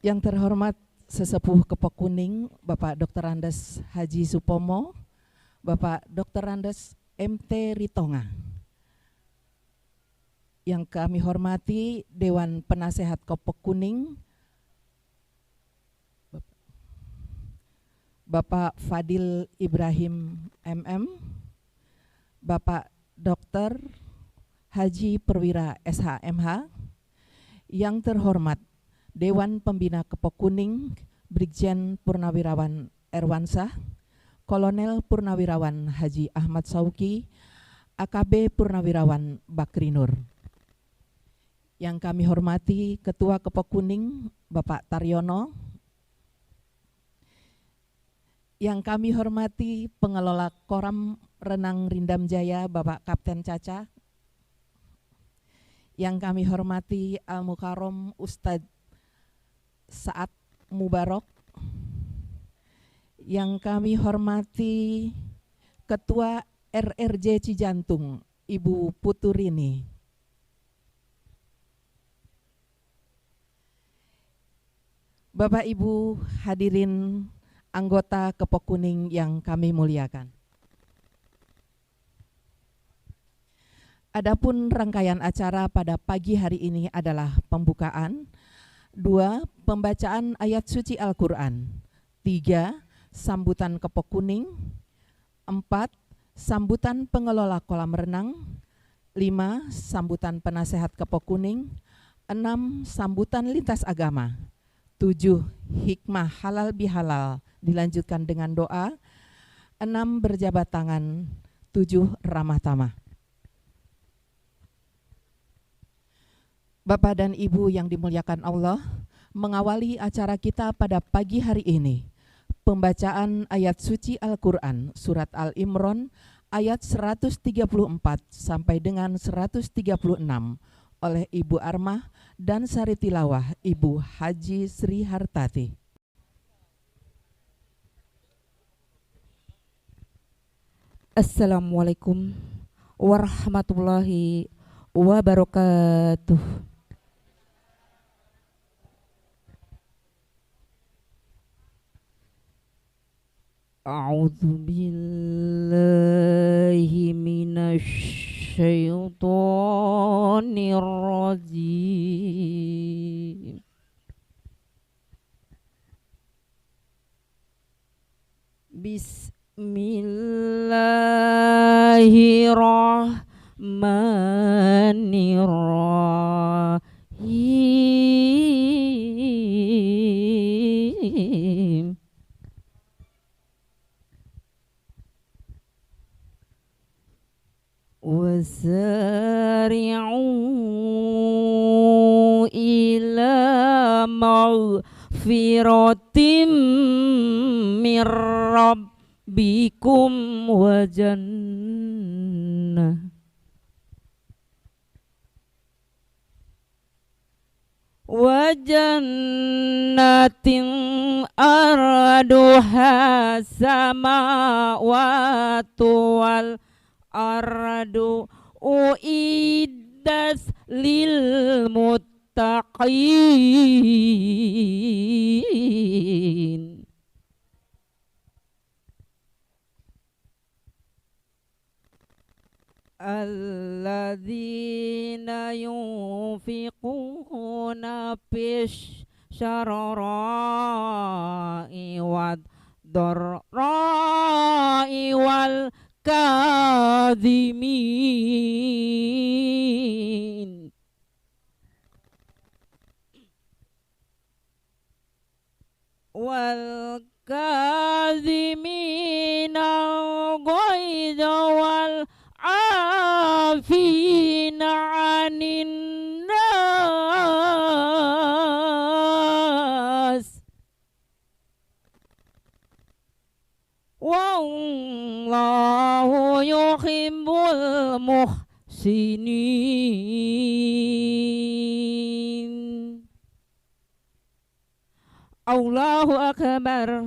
Yang terhormat Sesepuh Kepok Kuning, Bapak Dr. Andes Haji Supomo, Bapak Dr. Andes MT Ritonga. Yang kami hormati Dewan Penasehat Kepok Kuning, Bapak Fadil Ibrahim MM, Bapak Dr. Haji Perwira SHMH. Yang terhormat Dewan Pembina Kepok Kuning, Brigjen Purnawirawan Erwansah, Kolonel Purnawirawan Haji Ahmad Sauki, AKB Purnawirawan Bakri Nur. Yang kami hormati Ketua Kepok Kuning, Bapak Taryono. Yang kami hormati Pengelola Koram Renang Rindam Jaya, Bapak Kapten Caca. Yang kami hormati Al-Mukarrom Ustadz Saat Mubarok. Yang kami hormati Ketua RRJ Cijantung, Ibu Puturini. Bapak Ibu hadirin anggota Kepok Kuning yang kami muliakan. Adapun rangkaian acara pada pagi hari ini adalah pembukaan, 2. Pembacaan ayat suci Al-Quran, 3. Sambutan Kepok Kuning, 4. Sambutan pengelola kolam renang, 5. Sambutan penasehat Kepok Kuning, 6. Sambutan lintas agama, 7. Hikmah halal bihalal dilanjutkan dengan doa, 6. Berjabat tangan, 7. Ramah tamah. Bapak dan Ibu yang dimuliakan Allah, mengawali acara kita pada pagi hari ini, pembacaan ayat suci Al-Quran, Surat Al-Imran, ayat 134 sampai dengan 136 oleh Ibu Armah dan Sari Tilawah Ibu Haji Sri Hartati. Assalamualaikum warahmatullahi wabarakatuh. A'udzu billahi minasy syaithanir rajim. Bismillahirrahmanirrahim. Wasari'u ila maghfiratim mir rabbikum wa jannah arduha samawatu wal ardu uiddas lil muttaqin. Alladzina yunfiquna fish syarra'i wad dharra'i wal kadhimin wal kadhimina al-ghaidha wal afina 'anin nas wallahu yuhibbul muhsinin. Allahu akbar.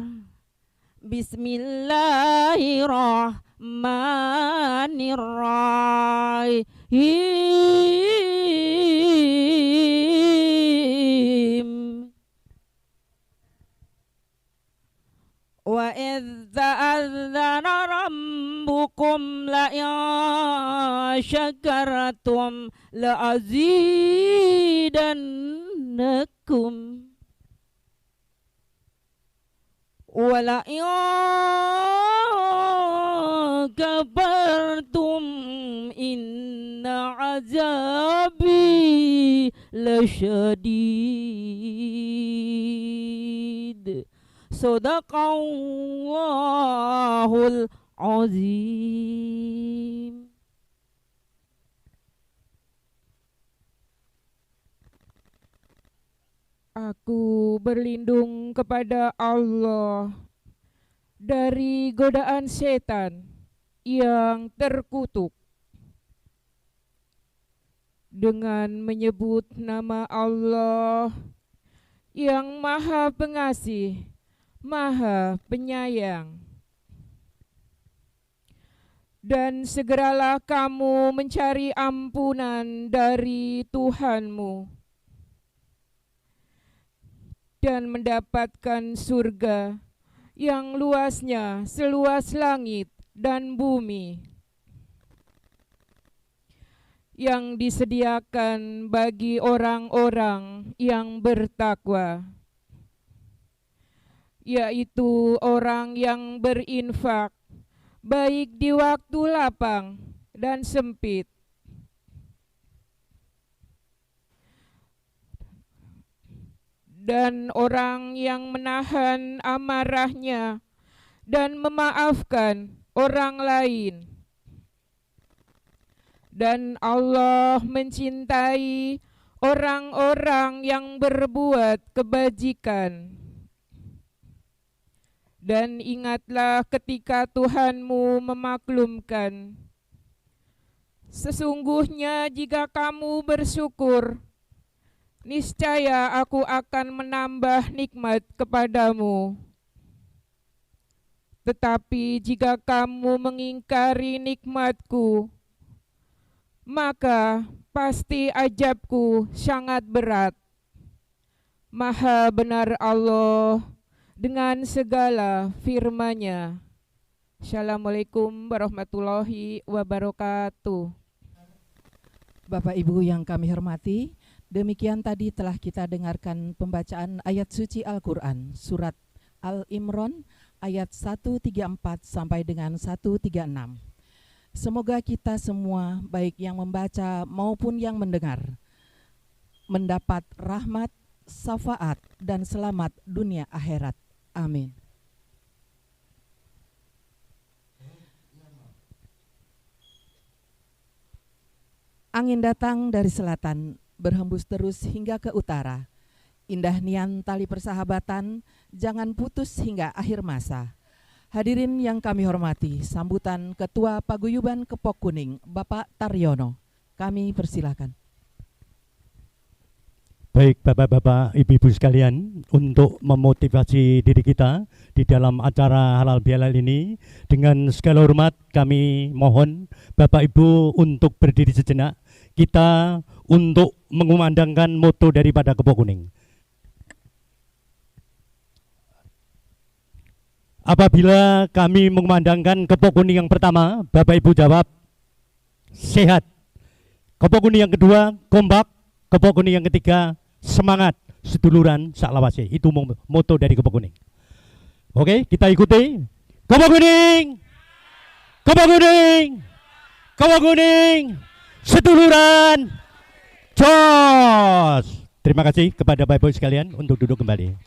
Bismillahirrahmanirrahim. syakartum la'azidannakum wa la'in kafartum inna azabi lasyadid. Sadaqallahul azim. Aku berlindung kepada Allah dari godaan setan yang terkutuk dengan menyebut nama Allah yang Maha Pengasih, Maha Penyayang. Dan segeralah kamu mencari ampunan dari Tuhanmu dan mendapatkan surga yang luasnya seluas langit dan bumi, yang disediakan bagi orang-orang yang bertakwa, yaitu orang yang berinfak baik di waktu lapang dan sempit, dan orang yang menahan amarahnya dan memaafkan orang lain. Dan Allah mencintai orang-orang yang berbuat kebajikan. Dan ingatlah ketika Tuhanmu memaklumkan, sesungguhnya jika kamu bersyukur, niscaya aku akan menambah nikmat kepadamu. Tetapi jika kamu mengingkari nikmatku, maka pasti azabku sangat berat. Maha benar Allah dengan segala firman-Nya. Assalamualaikum warahmatullahi wabarakatuh. Bapak Ibu yang kami hormati, demikian tadi telah kita dengarkan pembacaan ayat suci Al-Quran, surat Al-Imran ayat 134 sampai dengan 136. Semoga kita semua, baik yang membaca maupun yang mendengar, mendapat rahmat, syafaat, dan selamat dunia akhirat. Amin. Angin datang dari selatan, berhembus terus hingga ke utara. Indah nian tali persahabatan, jangan putus hingga akhir masa. Hadirin yang kami hormati, sambutan Ketua Paguyuban Kepok Kuning, Bapak Taryono. Kami persilakan. Baik Bapak-Bapak, Ibu-Ibu sekalian, untuk memotivasi diri kita di dalam acara halal bihalal ini, dengan segala hormat kami mohon Bapak Ibu untuk berdiri sejenak, kita untuk mengumandangkan moto daripada Kepok Kuning. Apabila kami mengumandangkan Kepok Kuning yang pertama, Bapak Ibu jawab sehat. Kepok Kuning yang kedua kompak. Kepok Kuning yang ketiga semangat, seduluran saklawase. Itu moto dari Kepok Kuning. Oke, kita ikuti. Kepok Kuning, Kepok Kuning, Kepok Kuning, seduluran, jos. Terima kasih kepada Bapak Ibu sekalian untuk duduk kembali.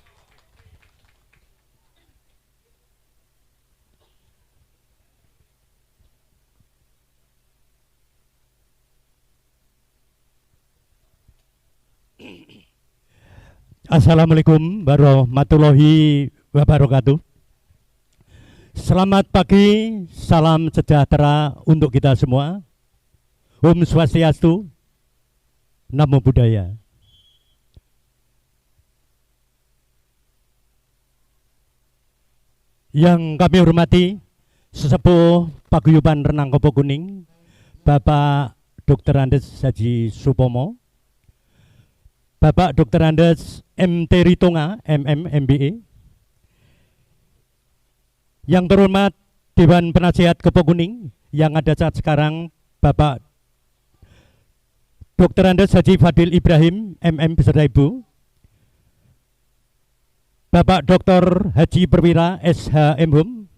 Assalamualaikum warahmatullahi wabarakatuh. Selamat pagi, salam sejahtera untuk kita semua. Om Swastiastu, Namo Buddhaya. Yang kami hormati Sesepuh Paguyuban Renang Kepok Kuning, Bapak Dr. Andes Haji Supomo, Bapak Dr. Andes MT Ritonga, MM, MBA. Yang terhormat Dewan Penasihat Kepok Kuning yang ada saat sekarang, Bapak Dr. Andes Haji Fadil Ibrahim, MM beserta Ibu. Bapak Dr. Haji Perwira, SH MHum.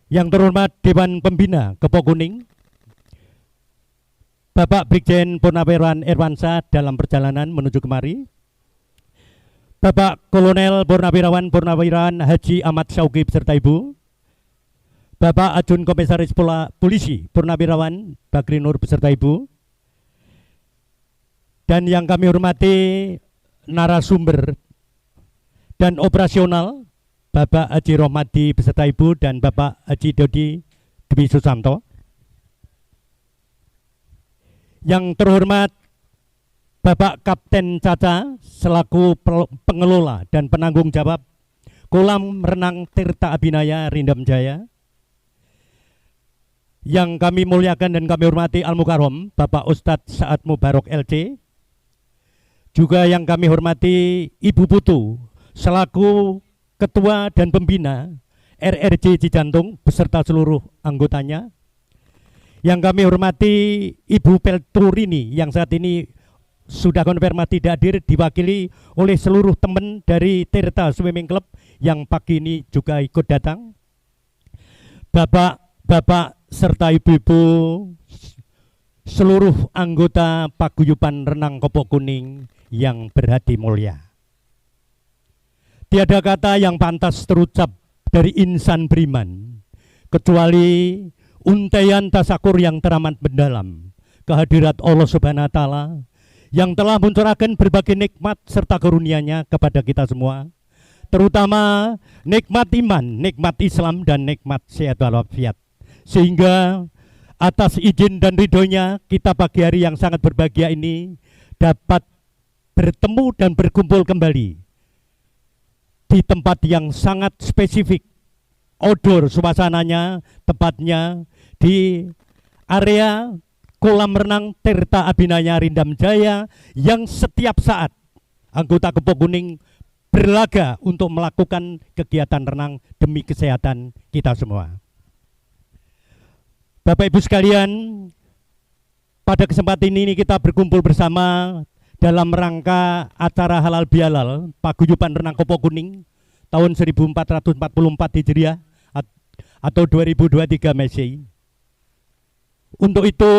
Yang terhormat Dewan Pembina Kepo Kuning, Bapak Brigjen Purnawirawan Irwansyah dalam perjalanan menuju kemari, Bapak Kolonel Purnawirawan Haji Ahmad Syauqi beserta Ibu, Bapak Ajun Komisaris Polisi Purnawirawan Bakri Nur beserta Ibu, dan yang kami hormati narasumber dan operasional Bapak Haji Rohmadi beserta Ibu dan Bapak Haji Dodi Dwi Susanto. Yang terhormat Bapak Kapten Caca selaku pengelola dan penanggung jawab Kolam Renang Tirta Abinaya Rindam Jaya. Yang kami muliakan dan kami hormati Al-Mukarram Bapak Ustadz Saad Mubarok LC. Juga yang kami hormati Ibu Putu selaku Ketua dan Pembina RRJ Cijantung beserta seluruh anggotanya. Yang kami hormati Ibu Pelturini yang saat ini sudah konfirmasi tidak hadir, diwakili oleh seluruh teman dari Tirta Swimming Club yang pagi ini juga ikut datang. Bapak-bapak serta ibu-ibu, seluruh anggota Paguyuban Renang Kepo Kuning yang berhati mulia. Tiada kata yang pantas terucap dari insan beriman kecuali untaian tasakur yang teramat mendalam kehadirat Allah Subhanahu wa Ta'ala yang telah mencurahkan berbagai nikmat serta karunia-Nya kepada kita semua, terutama nikmat iman, nikmat Islam, dan nikmat sehat walafiat, sehingga atas izin dan ridhonya kita pagi hari yang sangat berbahagia ini dapat bertemu dan berkumpul kembali di tempat yang sangat spesifik, outdoor suasananya, tepatnya di area Kolam Renang Tirta Abinaya Rindam Jaya yang setiap saat anggota Kepo Kuning berlaga untuk melakukan kegiatan renang demi kesehatan kita semua. Bapak Ibu sekalian, pada kesempatan ini kita berkumpul bersama dalam rangka acara halal bihalal Paguyuban Renang Kepo Kuning tahun 1444 Hijriah atau 2023 Masehi. Untuk itu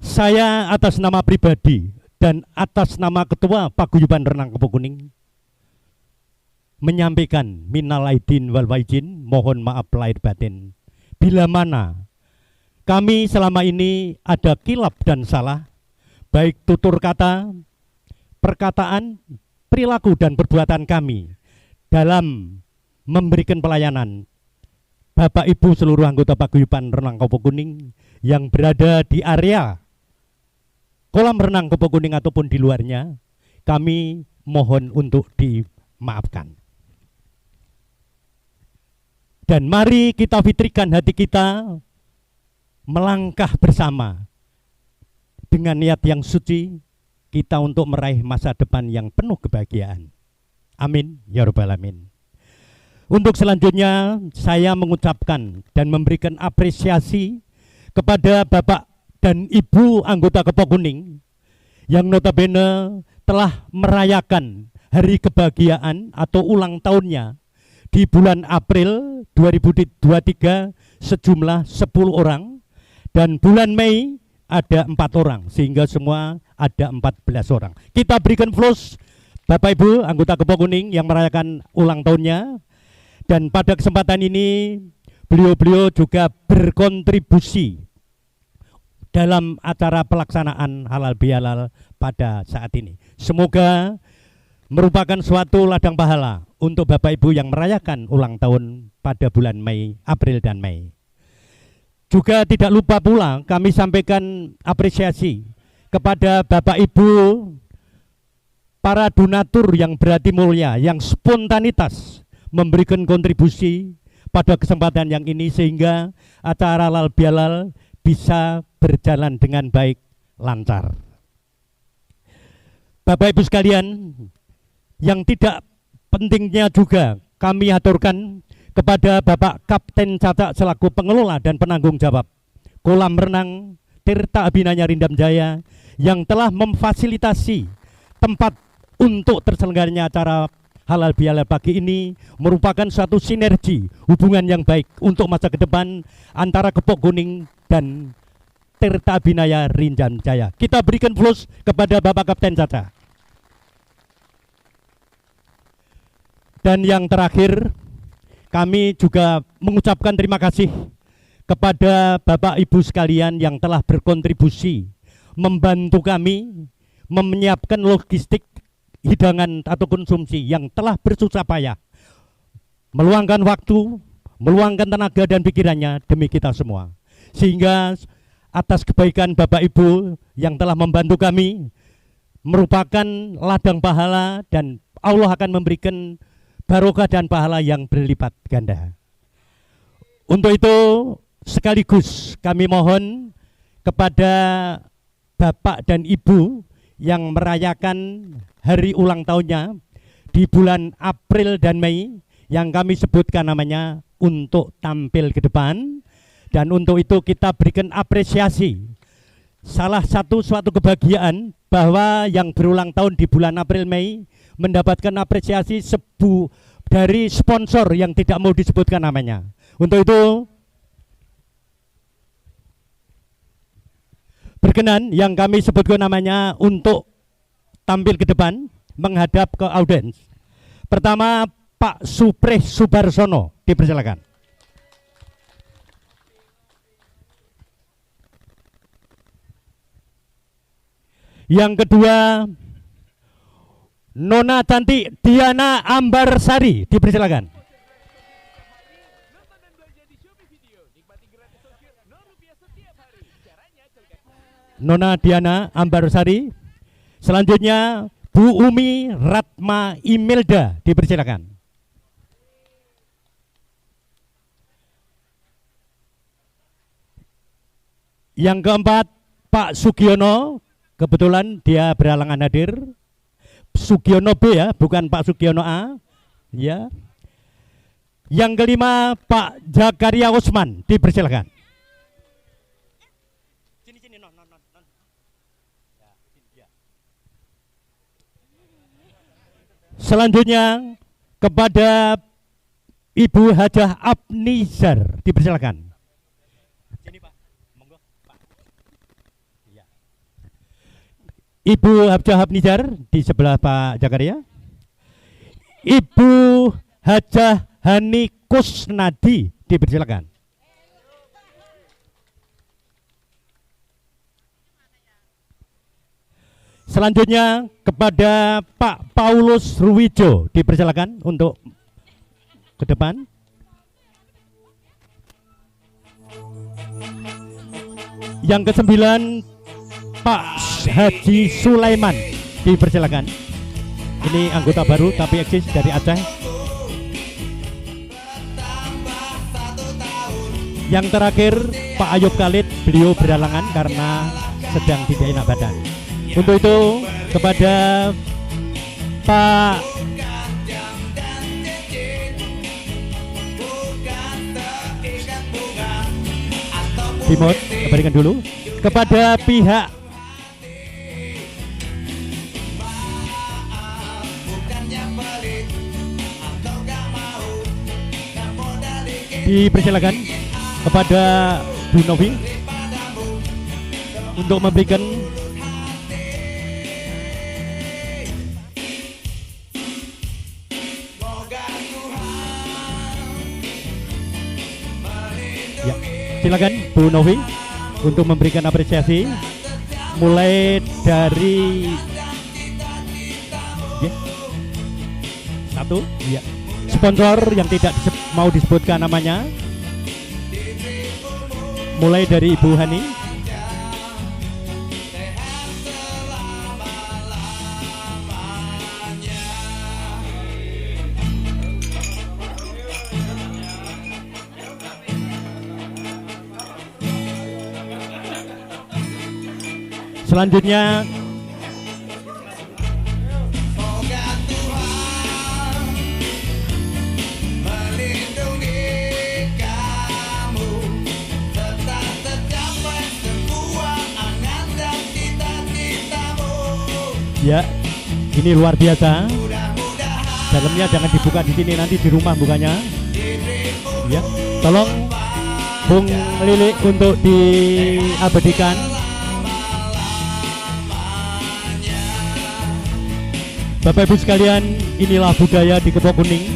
saya atas nama pribadi dan atas nama Ketua Paguyuban Renang Kepo Kuning menyampaikan minal aidin wal faizin, mohon maaf lahir batin bila mana kami selama ini ada kilap dan salah, baik tutur kata, perkataan, perilaku dan perbuatan kami dalam memberikan pelayanan Bapak Ibu seluruh anggota Paguyuban Renang Kepo Kuning yang berada di area kolam renang Kepo Kuning ataupun di luarnya, kami mohon untuk dimaafkan. Dan mari kita fitrikan hati kita melangkah bersama dengan niat yang suci kita untuk meraih masa depan yang penuh kebahagiaan. Amin ya rabbal alamin. Untuk selanjutnya saya mengucapkan dan memberikan apresiasi kepada Bapak dan Ibu anggota Kepo Kuning yang notabene telah merayakan hari kebahagiaan atau ulang tahunnya di bulan April 2023 sejumlah 10 orang dan bulan Mei ada 4 orang sehingga semua ada 14 orang. Kita berikan applause Bapak Ibu anggota Kepo Kuning yang merayakan ulang tahunnya. Dan pada kesempatan ini beliau-beliau juga berkontribusi dalam acara pelaksanaan halal bihalal pada saat ini. Semoga merupakan suatu ladang pahala untuk Bapak Ibu yang merayakan ulang tahun pada bulan Mei, April dan Mei. Juga tidak lupa pula kami sampaikan apresiasi kepada Bapak Ibu para donatur yang berhati mulia, yang spontanitas memberikan kontribusi pada kesempatan yang ini sehingga acara halal bihalal bisa berjalan dengan baik, lancar. Bapak Ibu sekalian, yang tidak pentingnya juga kami aturkan kepada Bapak Kapten Caca selaku pengelola dan penanggung jawab Kolam Renang Tirta Abhinaya Rindam Jaya yang telah memfasilitasi tempat untuk terselenggaranya acara halal bihalal pagi ini, merupakan suatu sinergi hubungan yang baik untuk masa ke depan antara Kepok Kuning dan Tirta Abhinaya Rindam Jaya. Kita berikan plus kepada Bapak Kapten Caca. Dan yang terakhir, kami juga mengucapkan terima kasih kepada Bapak Ibu sekalian yang telah berkontribusi membantu kami menyiapkan logistik hidangan atau konsumsi, yang telah bersusah payah meluangkan waktu, meluangkan tenaga dan pikirannya demi kita semua. Sehingga atas kebaikan Bapak Ibu yang telah membantu kami merupakan ladang pahala, dan Allah akan memberikan barokah dan pahala yang berlipat ganda. Untuk itu sekaligus kami mohon kepada Bapak dan Ibu yang merayakan hari ulang tahunnya di bulan April dan Mei, yang kami sebutkan namanya, untuk tampil ke depan. Dan untuk itu kita berikan apresiasi. Salah satu suatu kebahagiaan bahwa yang berulang tahun di bulan April Mei mendapatkan apresiasi dari sponsor yang tidak mau disebutkan namanya. Untuk itu berkenan yang kami sebutkan namanya untuk tampil ke depan menghadap ke audiens. Pertama, Pak Suprih Subarsono, dipersilakan. Yang kedua, Nona cantik Diana Ambarsari, dipersilakan. Nona Diana Ambarsari. Selanjutnya Bu Umi Ratma Imelda, dipersilakan. Yang keempat, Pak Sugiono, kebetulan dia berhalangan hadir. Sugiono B ya, bukan Pak Sugiono A. Ya. Yang kelima, Pak Zakaria Usman, dipersilakan. Selanjutnya kepada Ibu Hajah Abnizar, dipersilakan. Sini Pak, monggo Pak. Ya. Ibu Hajah Abnizar di sebelah Pak Zakaria. Ibu Hajah Hani Kusnadi, dipersilakan. Selanjutnya kepada Pak Paulus Ruwijo, dipersilakan untuk ke depan. Yang kesembilan, Pak Haji Sulaiman, dipersilakan. Ini anggota baru tapi eksis dari Aceh. Yang terakhir, Pak Ayub Khalid, beliau berhalangan karena sedang tidak enak badan. Untuk itu kepada Pak Timot, kembalikan dulu kepada pihak dipersilakan kepada Bu Novi untuk memberikan ya, silakan Bu Novi untuk memberikan apresiasi mulai dari ya, satu ya, sponsor yang tidak mau disebutkan namanya, mulai dari Ibu Hani. Selanjutnya Ya, ini luar biasa. Dalamnya jangan dibuka di sini, nanti di rumah bukanya. Ya, tolong Bung Lili untuk diabadikan. Bapak Ibu sekalian, inilah budaya di Kepok Kuning,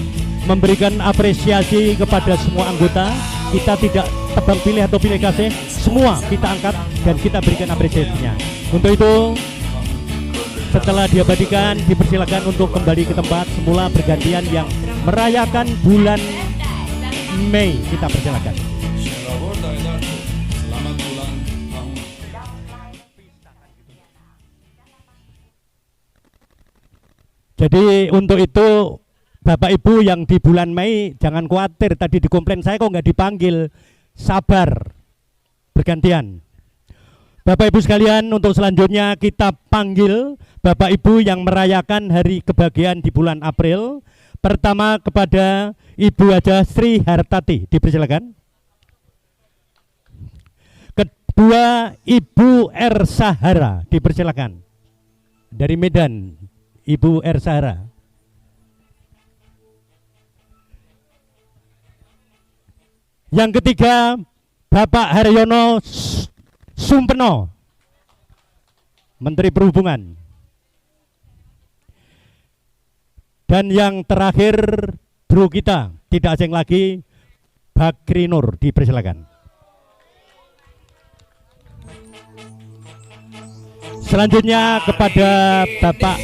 memberikan apresiasi kepada semua anggota. Kita tidak tebang pilih atau pilih kasih, semua kita angkat dan kita berikan apresiasinya. Untuk itu, setelah diabadikan, dipersilakan untuk kembali ke tempat semula bergantian yang merayakan bulan Mei. Kita persilakan. Jadi untuk itu Bapak Ibu yang di bulan Mei jangan khawatir, tadi dikomplain saya kok nggak dipanggil. Sabar, bergantian. Bapak Ibu sekalian, untuk selanjutnya kita panggil Bapak Ibu yang merayakan hari kebahagiaan di bulan April. Pertama kepada Ibu Haja Sri Hartati, dipersilakan. Kedua Ibu R. Sahara, dipersilakan. Dari Medan, Ibu R. Sahara. Yang ketiga Bapak Haryono Sumpeno, Menteri Perhubungan. Dan yang terakhir bro kita, tidak asing lagi, Bakri Nur, dipersilakan. Selanjutnya kepada Bapak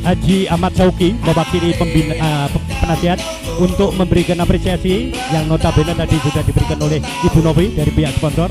Haji Ahmad Sauki, mewakili penasihat untuk memberikan apresiasi yang notabene tadi sudah diberikan oleh Ibu Novi dari pihak sponsor.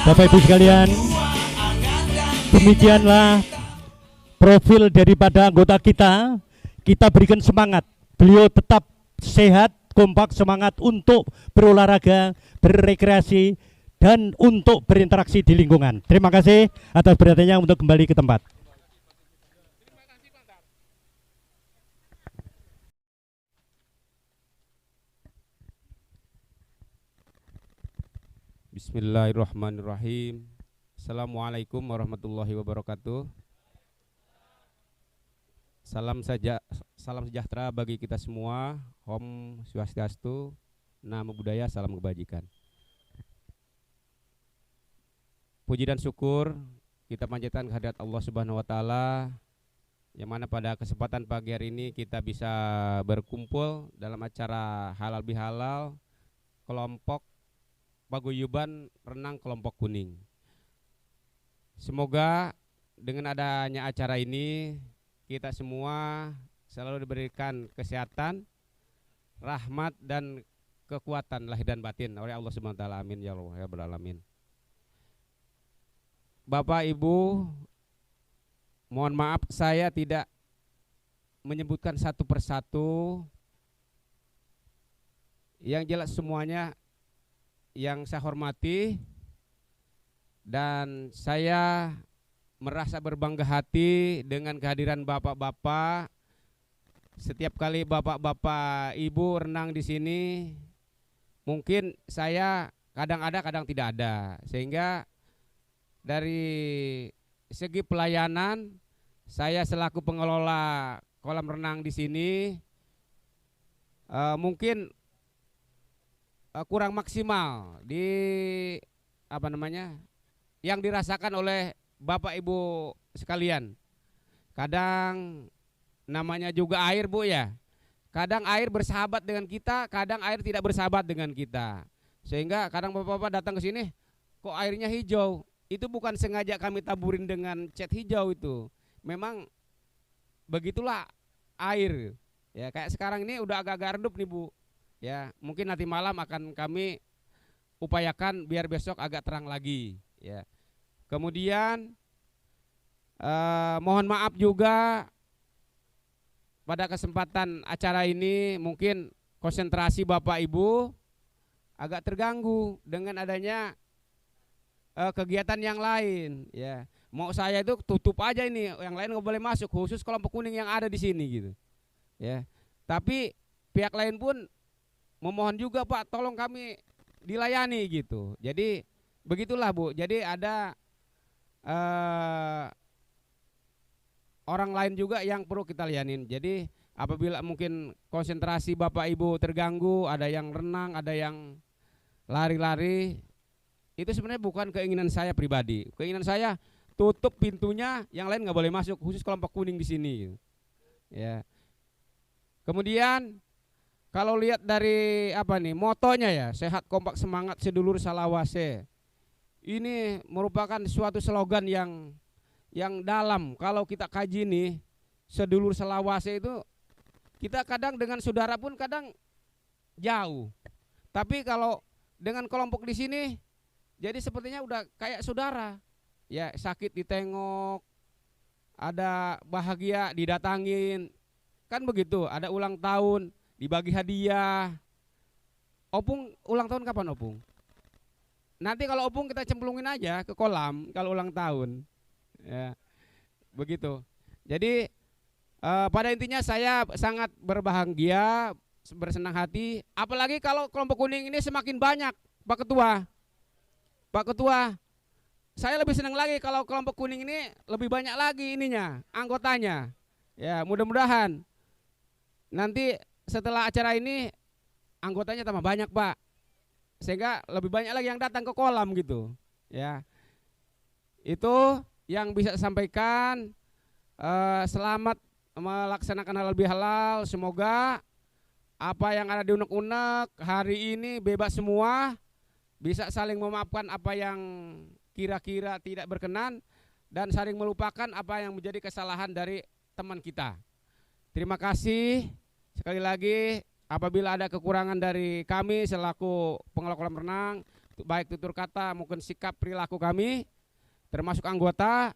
Bapak Ibu sekalian, demikianlah profil daripada anggota kita. Kita berikan semangat, beliau tetap sehat, kompak, semangat untuk berolahraga, berrekreasi, dan untuk berinteraksi di lingkungan. Terima kasih atas perhatiannya, untuk kembali ke tempat. Bismillahirrahmanirrahim. Assalamualaikum warahmatullahi wabarakatuh. Salam sejahtera bagi kita semua. Om Swastiastu, Namo Buddhaya, salam kebajikan. Puji dan syukur kita panjatkan kehadirat Allah Subhanahu wa taala, yang mana pada kesempatan pagi hari ini kita bisa berkumpul dalam acara halal bihalal kelompok paguyuban renang kelompok kuning. Semoga dengan adanya acara ini kita semua selalu diberikan kesehatan, rahmat dan kekuatan lahir dan batin oleh Allah Subhanahu wa taala. Amin ya Allah ya rabbal alamin. Bapak Ibu, mohon maaf saya tidak menyebutkan satu persatu. Yang jelas semuanya yang saya hormati, dan saya merasa berbangga hati dengan kehadiran bapak-bapak. Setiap kali bapak-bapak ibu renang di sini, mungkin saya kadang ada kadang tidak ada, sehingga dari segi pelayanan saya selaku pengelola kolam renang di sini mungkin kurang maksimal di yang dirasakan oleh Bapak Ibu sekalian. Kadang namanya juga air, Bu, ya. Kadang air bersahabat dengan kita, kadang air tidak bersahabat dengan kita. Sehingga kadang Bapak-bapak datang ke sini, kok airnya hijau? Itu bukan sengaja kami taburin dengan cat hijau itu. Memang begitulah air. Ya, kayak sekarang ini udah agak-agak redup nih Bu. Ya, mungkin nanti malam akan kami upayakan biar besok agak terang lagi. Ya. Kemudian mohon maaf juga pada kesempatan acara ini mungkin konsentrasi Bapak Ibu agak terganggu dengan adanya kegiatan yang lain. Ya, mau saya itu tutup aja ini, yang lain nggak boleh masuk, khusus kelompok kuning yang ada di sini gitu. Ya, tapi pihak lain pun memohon juga Pak, tolong kami dilayani gitu. Jadi begitulah Bu. Jadi ada orang lain juga yang perlu kita layanin. Jadi apabila mungkin konsentrasi Bapak Ibu terganggu, ada yang renang, ada yang lari-lari, itu sebenarnya bukan keinginan saya pribadi. Keinginan saya tutup pintunya, yang lain nggak boleh masuk, khusus kelompok kuning di sini. Ya. Kemudian kalau lihat dari apa nih motonya ya, sehat kompak semangat sedulur salawase. Ini merupakan suatu slogan yang dalam. Kalau kita kaji nih, sedulur salawase itu kita kadang dengan saudara pun kadang jauh. Tapi kalau dengan kelompok di sini jadi sepertinya udah kayak saudara. Ya, sakit ditengok, ada bahagia didatangin. Kan begitu, ada ulang tahun dibagi hadiah. Opung ulang tahun kapan Opung? Nanti kalau Opung kita cemplungin aja ke kolam kalau ulang tahun. Ya, begitu. Jadi pada intinya saya sangat berbahagia, bersenang hati. Apalagi kalau kelompok kuning ini semakin banyak, Pak Ketua. Pak Ketua, saya lebih senang lagi kalau kelompok kuning ini lebih banyak lagi ininya, anggotanya. Ya, mudah-mudahan nanti setelah acara ini anggotanya tambah banyak Pak, sehingga lebih banyak lagi yang datang ke kolam gitu. Ya, itu yang bisa sampaikan. Selamat melaksanakan halal bihalal. Semoga apa yang ada di unek-unek hari ini bebas semua, bisa saling memaafkan apa yang kira-kira tidak berkenan dan saling melupakan apa yang menjadi kesalahan dari teman kita. Terima kasih sekali lagi. Apabila ada kekurangan dari kami selaku pengelola kolam renang, baik tutur kata maupun sikap perilaku kami, termasuk anggota,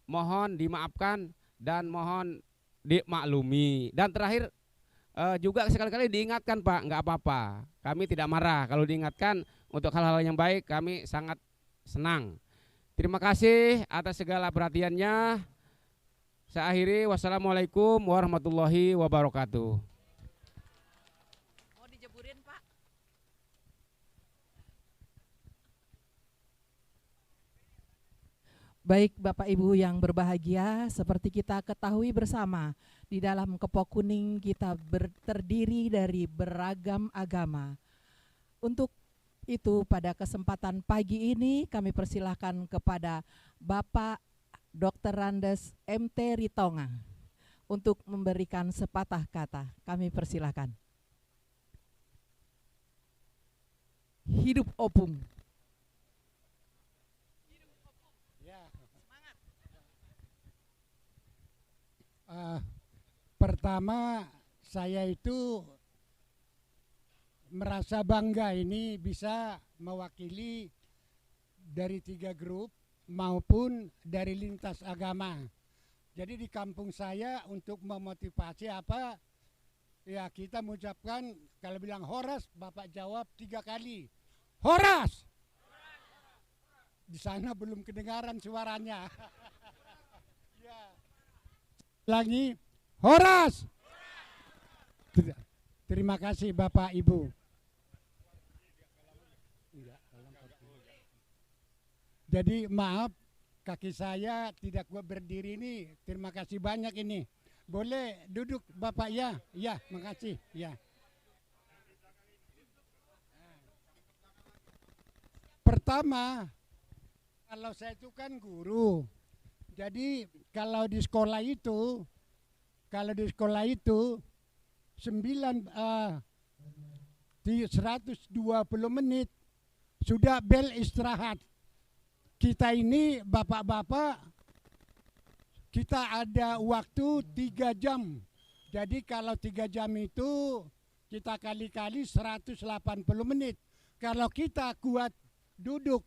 mohon dimaafkan dan mohon dimaklumi. Dan terakhir juga sekali-kali diingatkan Pak, nggak apa-apa, kami tidak marah kalau diingatkan untuk hal-hal yang baik, kami sangat senang. Terima kasih atas segala perhatiannya. Saya akhiri, wassalamualaikum warahmatullahi wabarakatuh. Mau dijeburin Pak? Baik Bapak Ibu yang berbahagia, seperti kita ketahui bersama, di dalam Kepok Kuning kita terdiri dari beragam agama. Untuk itu pada kesempatan pagi ini kami persilahkan kepada Bapak Dr. Randes MT Ritonga untuk memberikan sepatah kata. Kami persilahkan. Hidup Opung. Pertama saya itu merasa bangga ini bisa mewakili dari 3 grup maupun dari lintas agama. Jadi di kampung saya untuk memotivasi apa ya, kita mengucapkan kalau bilang horas, Bapak jawab 3 kali horas. Di sana belum kedengaran suaranya. Ya. Lagi horas. Terima kasih Bapak Ibu. Jadi maaf kaki saya tidak kuat berdiri ini. Terima kasih banyak ini. Boleh duduk Bapak ya? Ya, makasih. Ya. Pertama, kalau saya itu kan guru. Jadi kalau di sekolah itu 120 menit sudah bel istirahat. kita ini bapak-bapak, kita ada waktu 3 jam. Jadi kalau 3 jam itu kita kali-kali 180 menit. Kalau kita kuat duduk,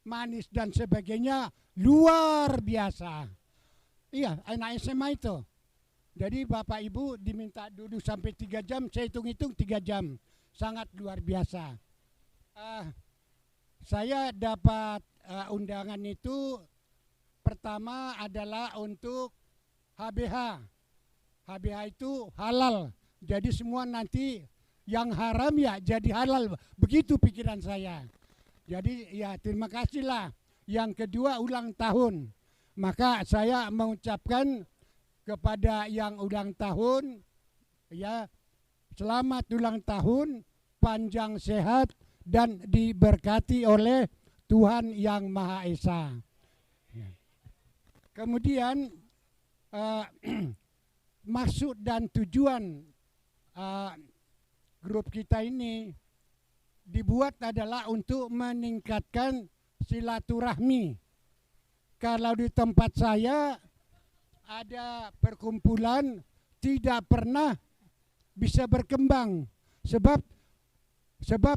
manis dan sebagainya, luar biasa. Iya, anak SMA itu. Jadi Bapak Ibu diminta duduk sampai 3 jam, saya hitung-hitung 3 jam. Sangat luar biasa. Saya dapat undangan itu pertama adalah untuk HBH. HBH itu halal. Jadi semua nanti yang haram ya jadi halal. Begitu pikiran saya. Jadi ya terima kasihlah. Yang kedua ulang tahun. Maka saya mengucapkan kepada yang ulang tahun, ya, selamat ulang tahun, panjang sehat dan diberkati oleh Tuhan Yang Maha Esa. Kemudian maksud dan tujuan grup kita ini dibuat adalah untuk meningkatkan silaturahmi. Kalau di tempat saya ada perkumpulan tidak pernah bisa berkembang sebab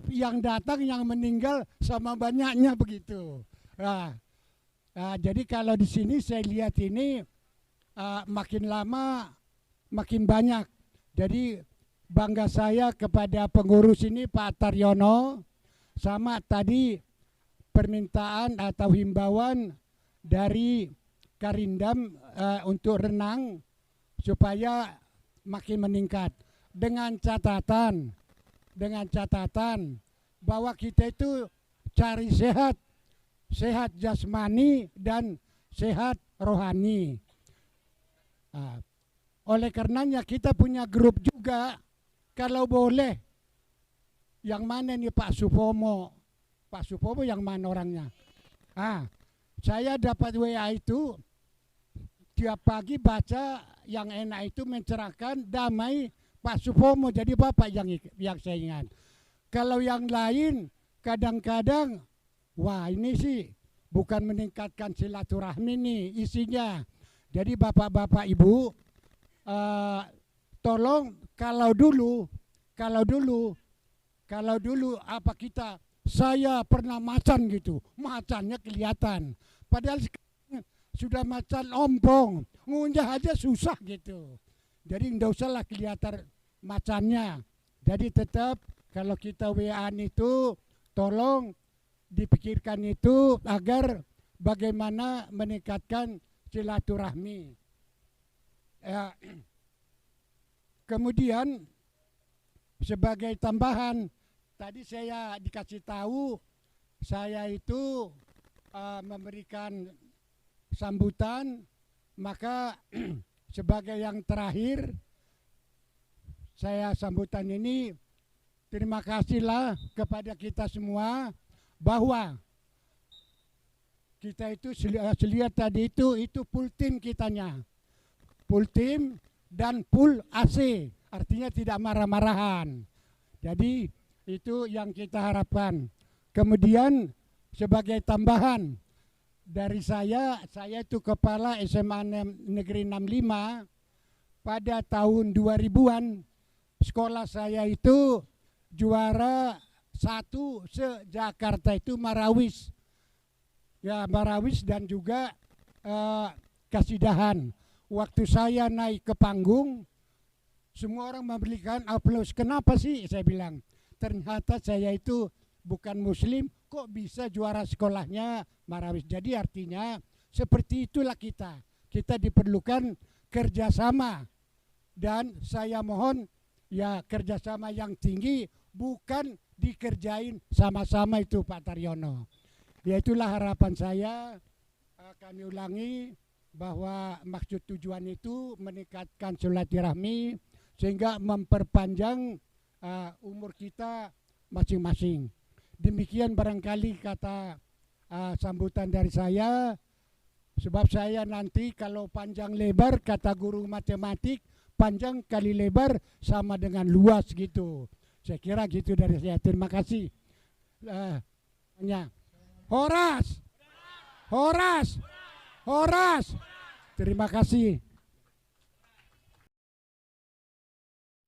yang datang yang meninggal sama banyaknya begitu. Jadi kalau di sini saya lihat ini makin lama makin banyak. Jadi bangga saya kepada pengurus ini Pak Taryono, sama tadi permintaan atau himbauan dari Karindam untuk renang supaya makin meningkat dengan catatan bahwa kita itu cari sehat jasmani dan sehat rohani. Oleh karenanya kita punya grup juga, kalau boleh. Yang mana nih Pak Supomo? Pak Supomo yang mana orangnya? Saya dapat WA itu tiap pagi baca yang enak itu mencerahkan damai Pak Supomo. Jadi Bapak yang saya ingat. Kalau yang lain kadang-kadang, wah ini sih bukan meningkatkan silaturahmi nih isinya. Jadi Bapak-Bapak Ibu, tolong kalau dulu apa kita, saya pernah macan gitu, macannya kelihatan. Padahal sekarang sudah macan ompong, ngunjah aja susah gitu. Jadi enggak usahlah kelihatan macannya. Jadi tetap kalau kita WA itu tolong dipikirkan itu agar bagaimana meningkatkan silaturahmi. Kemudian sebagai tambahan, tadi saya dikasih tahu saya itu memberikan sambutan, maka sebagai yang terakhir saya sambutan ini terima kasihlah kepada kita semua bahwa kita itu selihat tadi itu full tim kitanya, full tim dan full AC, artinya tidak marah-marahan. Jadi itu yang kita harapkan. Kemudian sebagai tambahan dari saya itu kepala SMA Negeri 65 pada tahun 2000-an. Sekolah saya itu juara 1 se-Jakarta itu Marawis. Ya, Marawis dan juga Kasidahan. Waktu saya naik ke panggung, semua orang memberikan aplaus. Kenapa sih? Saya bilang, ternyata saya itu bukan muslim, kok bisa juara sekolahnya Marawis. Jadi artinya seperti itulah kita. Kita diperlukan kerjasama. Dan saya mohon ya kerjasama yang tinggi, bukan dikerjain sama-sama itu Pak Taryono. Ya itulah harapan saya. Kami ulangi bahwa maksud tujuan itu meningkatkan silaturahmi sehingga memperpanjang umur kita masing-masing. Demikian barangkali kata sambutan dari saya, sebab saya nanti kalau panjang lebar kata guru matematik, panjang kali lebar sama dengan luas gitu. Saya kira gitu dari saya. Terima kasih. Horas. Horas. Horas. Terima kasih.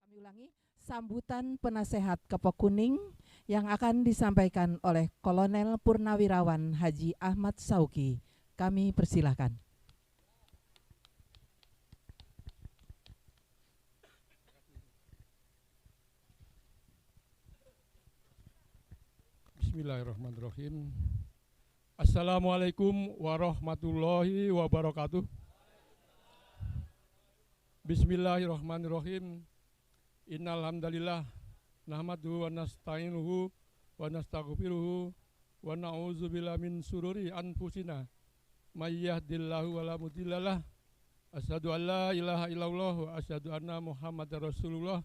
Kami ulangi, sambutan penasehat Kepok Kuning yang akan disampaikan oleh Kolonel Purnawirawan Haji Ahmad Sauki. Kami persilahkan. Bismillahirrahmanirrahim. Assalamualaikum warahmatullahi wabarakatuh. Bismillahirrahmanirrahim. Innal hamdalillah nahmaduhu wa nasta'inuhu wa nastaghfiruhu wa na'udzu billahi min sururi anfusina may yahdihillahu wala mudhillalah. Asyhadu an la ilaha illallah wa asyhadu anna Muhammadar Rasulullah.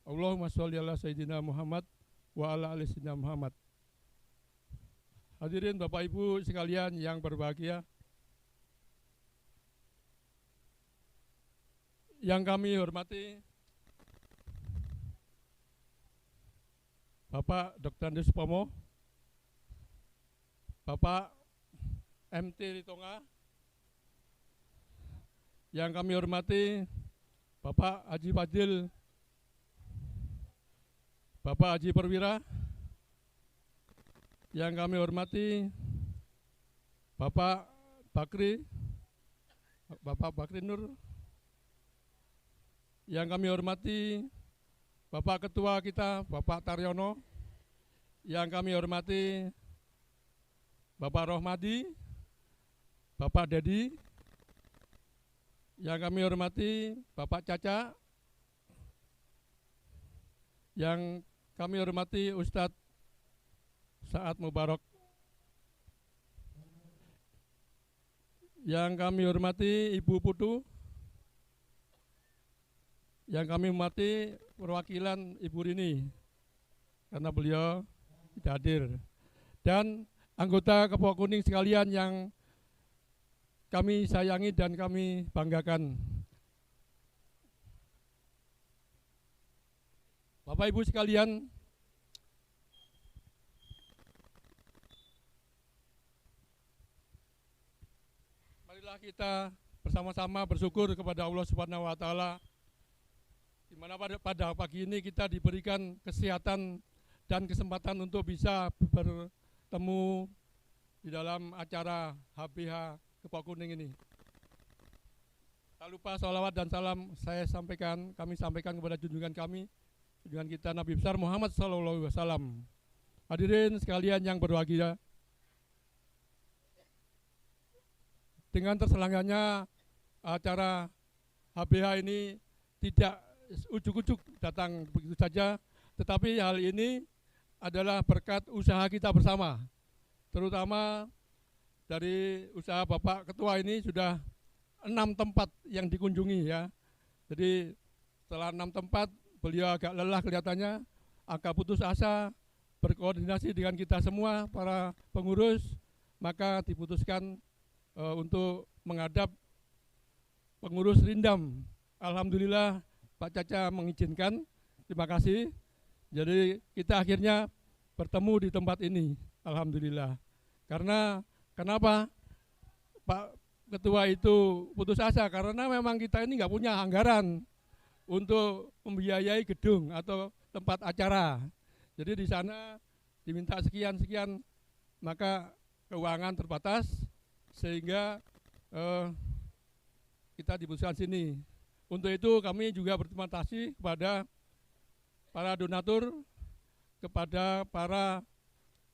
Allahumma sholli ala sayyidina Muhammad wa ala ali sayyidina Muhammad. Hadirin Bapak Ibu sekalian yang berbahagia, yang kami hormati Bapak Dr. Andes Supomo, Bapak MT Ritonga, yang kami hormati Bapak Haji Fadil, Bapak Haji Perwira, yang kami hormati Bapak Bakri, Bapak Bakri Nur, yang kami hormati Bapak Ketua kita, Bapak Taryono, yang kami hormati Bapak Rohmadi, Bapak Dedi, yang kami hormati Bapak Caca, yang kami hormati Ustadz Saat Mubarak, yang kami hormati Ibu Putu, yang kami hormati perwakilan Ibu Rini karena beliau tidak hadir, dan anggota Kepok Kuning sekalian yang kami sayangi dan kami banggakan. Bapak Ibu sekalian, marilah kita bersama-sama bersyukur kepada Allah Subhanahu wa taala, di mana pada pagi ini kita diberikan kesehatan dan kesempatan untuk bisa bertemu di dalam acara HBH Kepok Kuning ini. Tak lupa sholawat dan salam kami sampaikan kepada junjungan kita Nabi besar Muhammad SAW. Hadirin sekalian yang berbahagia, dengan terselenggaranya acara HBH ini tidak ujuk-ujuk datang begitu saja, tetapi hal ini adalah berkat usaha kita bersama, terutama dari usaha Bapak Ketua ini sudah 6 tempat yang dikunjungi ya. Jadi setelah 6 tempat beliau agak lelah kelihatannya, agak putus asa, berkoordinasi dengan kita semua para pengurus, maka diputuskan untuk menghadap pengurus Rindam. Alhamdulillah Pak Caca mengizinkan, terima kasih. Jadi kita akhirnya bertemu di tempat ini, alhamdulillah. Karena kenapa Pak Ketua itu putus asa? Karena memang kita ini nggak punya anggaran untuk membiayai gedung atau tempat acara. Jadi di sana diminta sekian-sekian, maka keuangan terbatas sehingga kita diputuskan sini. Untuk itu kami juga berterima kasih kepada para donatur, kepada para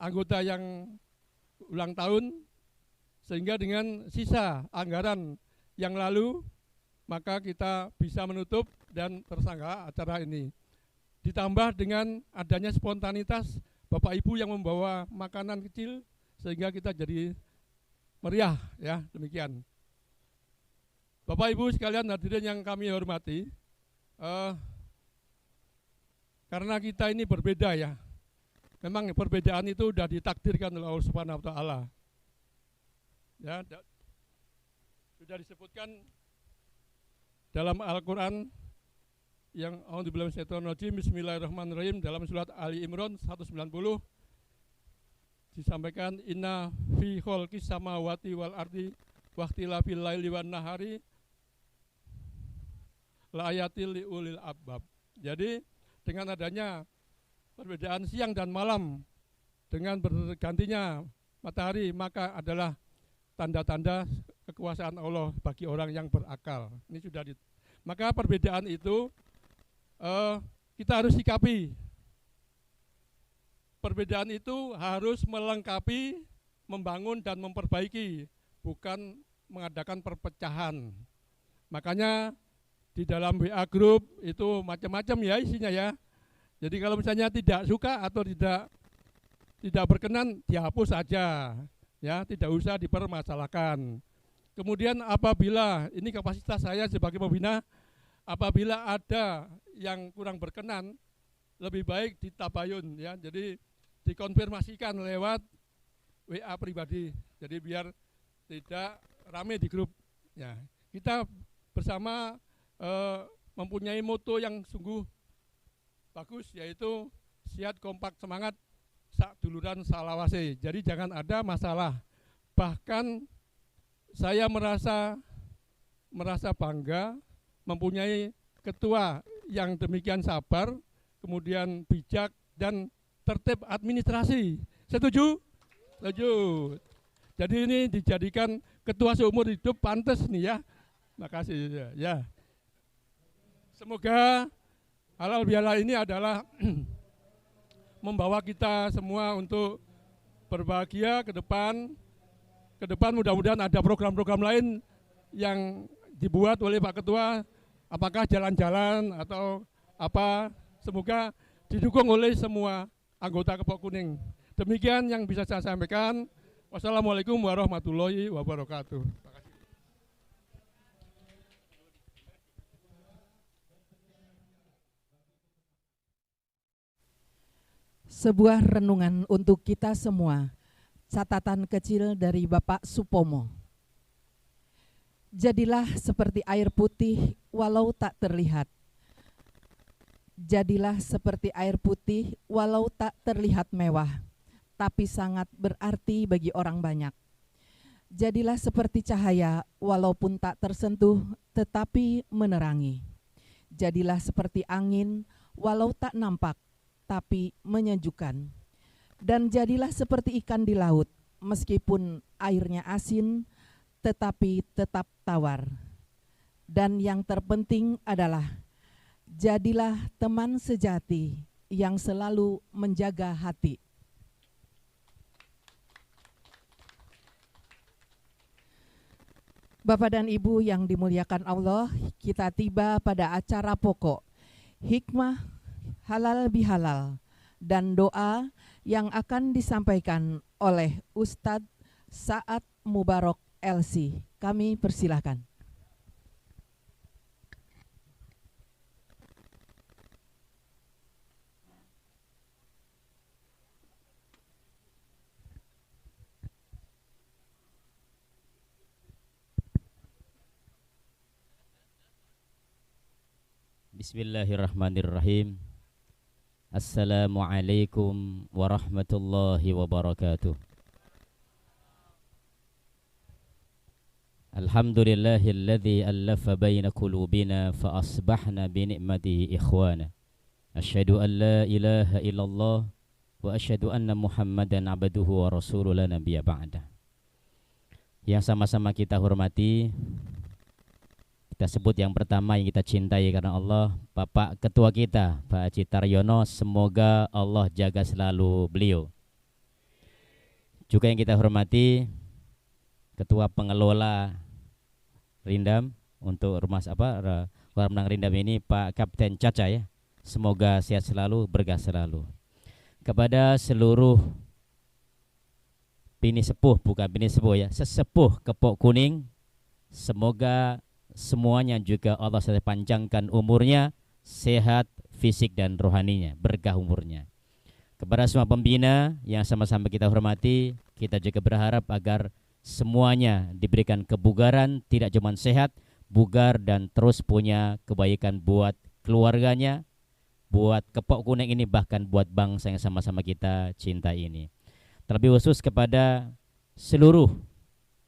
anggota yang ulang tahun, sehingga dengan sisa anggaran yang lalu maka kita bisa menutup dan tersangka acara ini. Ditambah dengan adanya spontanitas Bapak Ibu yang membawa makanan kecil sehingga kita jadi meriah ya, demikian. Bapak Ibu sekalian hadirin yang kami hormati, karena kita ini berbeda ya. Memang perbedaan itu sudah ditakdirkan oleh Allah Subhanahu wa taala. Ya, sudah disebutkan dalam Al-Qur'an yang A'udzubillahi minasyaitonir rajim, Bismillahirrahmanirrahim, dalam surat Ali Imran 190 disampaikan inna fi khalqis samawati wal ardi waqtilafil laili wan nahari la ayatil liulil albab. Jadi dengan adanya perbedaan siang dan malam dengan bergantinya matahari, maka adalah tanda-tanda kekuasaan Allah bagi orang yang berakal. Ini sudah maka perbedaan itu kita harus sikapi. Perbedaan itu harus melengkapi, membangun dan memperbaiki, bukan mengadakan perpecahan. Makanya di dalam WA group itu macam-macam ya isinya ya. Jadi kalau misalnya tidak suka atau tidak berkenan, dihapus saja, ya, tidak usah dipermasalahkan. Kemudian apabila ini kapasitas saya sebagai pembina, apabila ada yang kurang berkenan, lebih baik ditabayun, ya. Jadi dikonfirmasikan lewat WA pribadi. Jadi biar tidak rame di grup. Ya, kita bersama mempunyai moto yang sungguh bagus, yaitu siat kompak semangat sak duluran salawase. Jadi jangan ada masalah. Bahkan saya merasa bangga mempunyai ketua yang demikian sabar, kemudian bijak dan tertib administrasi. Setuju? Setuju. Jadi ini dijadikan ketua seumur hidup, pantas nih ya. Makasih ya. Semoga halal bihalal ini adalah membawa kita semua untuk berbahagia ke depan. Ke depan mudah-mudahan ada program-program lain yang dibuat oleh Pak Ketua, apakah jalan-jalan atau apa, semoga didukung oleh semua anggota Kepok Kuning. Demikian yang bisa saya sampaikan. Wassalamualaikum warahmatullahi wabarakatuh. Sebuah renungan untuk kita semua. Catatan kecil dari Bapak Supomo. Jadilah seperti air putih walau tak terlihat. Jadilah seperti air putih walau tak terlihat mewah, tapi sangat berarti bagi orang banyak. Jadilah seperti cahaya walaupun tak tersentuh, tetapi menerangi. Jadilah seperti angin walau tak nampak, tapi menyejukkan. Dan jadilah seperti ikan di laut, meskipun airnya asin, tetapi tetap tawar. Dan yang terpenting adalah, jadilah teman sejati yang selalu menjaga hati. Bapak dan Ibu yang dimuliakan Allah, kita tiba pada acara pokok, hikmah halal bihalal, dan doa yang akan disampaikan oleh Ustadz Sa'ad Mubarak LC. Kami persilahkan. Bismillahirrahmanirrahim. Assalamualaikum warahmatullahi wabarakatuh. Alhamdulillahilladzi allafa baina qulubina fa asbahna bi ni'matihi ikhwana. Asyhadu an la ilaha illallah wa asyhadu anna Muhammadan abduhu wa rasuluhu la nabiyya ba'da. Yang sama-sama kita hormati, kita sebut yang pertama yang kita cintai karena Allah, Bapak Ketua kita, Pak Haji Taryono, semoga Allah jaga selalu beliau. Juga yang kita hormati Ketua Pengelola Rindam untuk rumah kolam renang Rindam ini, Pak Kapten Caca ya. Semoga sehat selalu, berkah selalu. Kepada seluruh bini sepuh, bukan bini sepuh ya, sesepuh Kepok Kuning, semoga semuanya juga Allah saya panjangkan umurnya, sehat fisik dan rohaninya, berkah umurnya. Kepada semua pembina yang sama-sama kita hormati, kita juga berharap agar semuanya diberikan kebugaran, tidak cuma sehat, bugar dan terus punya kebaikan buat keluarganya, buat Kepok Kuning ini, bahkan buat bangsa yang sama-sama kita cinta ini. terlebih khusus kepada seluruh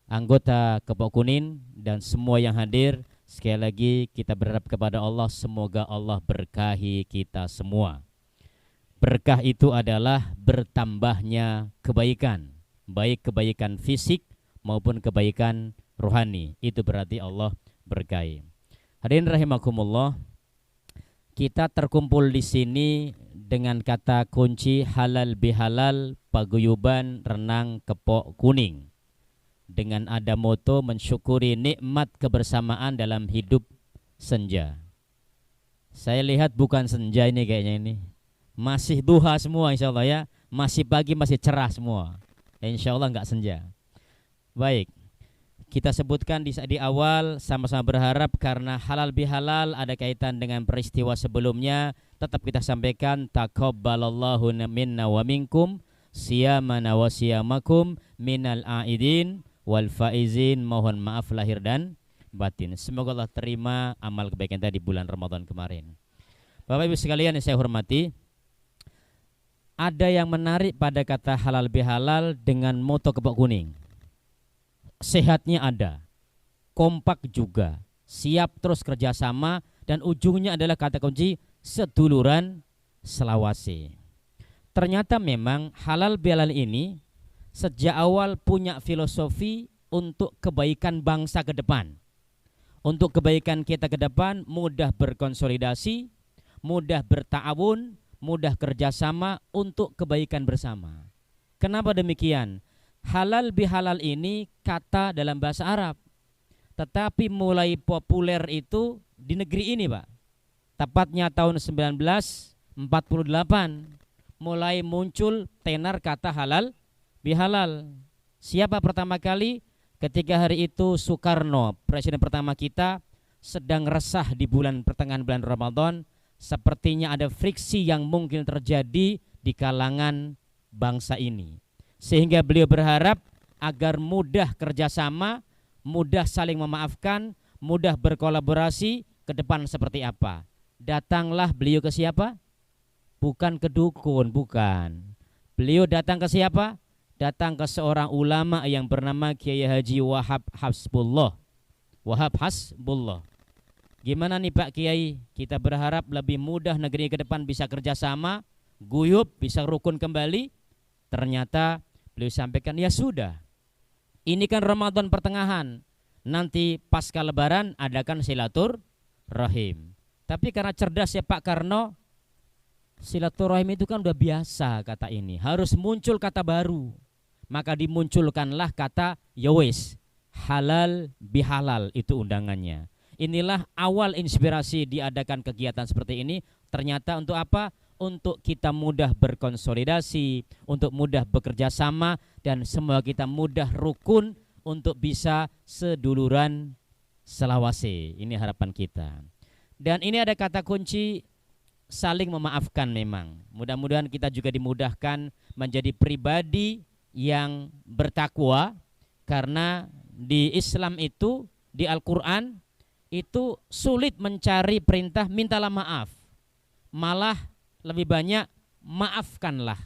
anggota Kepok Kuning dan semua yang hadir. Sekali lagi kita berharap kepada Allah, semoga Allah berkahi kita semua. Berkah itu adalah bertambahnya kebaikan, baik kebaikan fisik maupun kebaikan rohani. Itu berarti Allah berkahi. Hadirin rahimakumullah, kita terkumpul di sini dengan kata kunci halal bihalal paguyuban renang Kepok Kuning, dengan ada moto mensyukuri nikmat kebersamaan dalam hidup senja. Saya lihat bukan senja ini kayaknya ini, masih duha semua insya Allah ya, masih pagi, masih cerah semua. Insya Allah nggak senja. Baik, kita sebutkan di awal, sama-sama berharap karena halal bihalal ada kaitan dengan peristiwa sebelumnya. Tetap kita sampaikan taqabbalallahu minna wa minkum siyamana wa siyamakum minal aidin wal faizin. Mohon maaf lahir dan batin. Semoga Allah terima amal kebaikan tadi bulan Ramadan kemarin. Bapak Ibu sekalian yang saya hormati, ada yang menarik pada kata halal bihalal dengan moto Kepok Kuning. Sehatnya ada, kompak juga, siap terus kerjasama, dan ujungnya adalah kata kunci seduluran selawase. Ternyata memang halal bihalal ini sejak awal punya filosofi untuk kebaikan bangsa ke depan. Untuk kebaikan kita ke depan, mudah berkonsolidasi, mudah berta'awun, mudah kerjasama untuk kebaikan bersama. Kenapa demikian? Halal bihalal ini kata dalam bahasa Arab, tetapi mulai populer itu di negeri ini Pak. Tepatnya tahun 1948 mulai muncul tenar kata halal bihalal. Siapa pertama kali? Ketika hari itu Soekarno, presiden pertama kita, sedang resah di pertengahan bulan Ramadan. Sepertinya ada friksi yang mungkin terjadi di kalangan bangsa ini, sehingga beliau berharap agar mudah kerjasama, mudah saling memaafkan, mudah berkolaborasi ke depan seperti apa. Datanglah beliau ke siapa? Bukan ke dukun, bukan. Beliau datang ke siapa? Datang ke seorang ulama yang bernama Kiai Haji Wahab Hasbullah. Wahab Hasbullah. Gimana nih Pak Kiai? Kita berharap lebih mudah negeri ke depan bisa kerjasama, guyup, bisa rukun kembali. Ternyata beliau sampaikan, ya sudah, ini kan Ramadan pertengahan, nanti pasca lebaran adakan silaturahim. Tapi karena cerdas ya Pak Karno, silaturahim itu kan udah biasa kata ini, harus muncul kata baru. Maka dimunculkanlah kata yowes, halal bihalal, itu undangannya. Inilah awal inspirasi diadakan kegiatan seperti ini. Ternyata untuk apa? Untuk kita mudah berkonsolidasi, untuk mudah bekerja sama, dan semua kita mudah rukun untuk bisa seduluran selawase. Ini harapan kita. Dan ini ada kata kunci saling memaafkan memang. Mudah-mudahan kita juga dimudahkan menjadi pribadi yang bertakwa, karena di Islam itu, di Al-Quran itu sulit mencari perintah mintalah maaf, malah lebih banyak maafkanlah.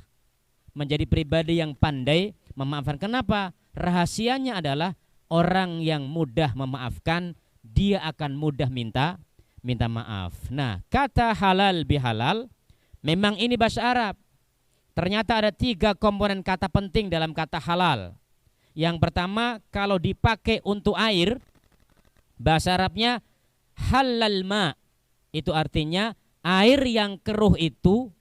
Menjadi pribadi yang pandai memaafkan. Kenapa? Rahasianya adalah orang yang mudah memaafkan, dia akan mudah minta maaf. Nah, kata halal bihalal memang ini bahasa Arab. Ternyata ada 3 komponen kata penting dalam kata halal. Yang pertama, kalau dipakai untuk air, bahasa Arabnya halal ma, itu artinya air yang keruh itu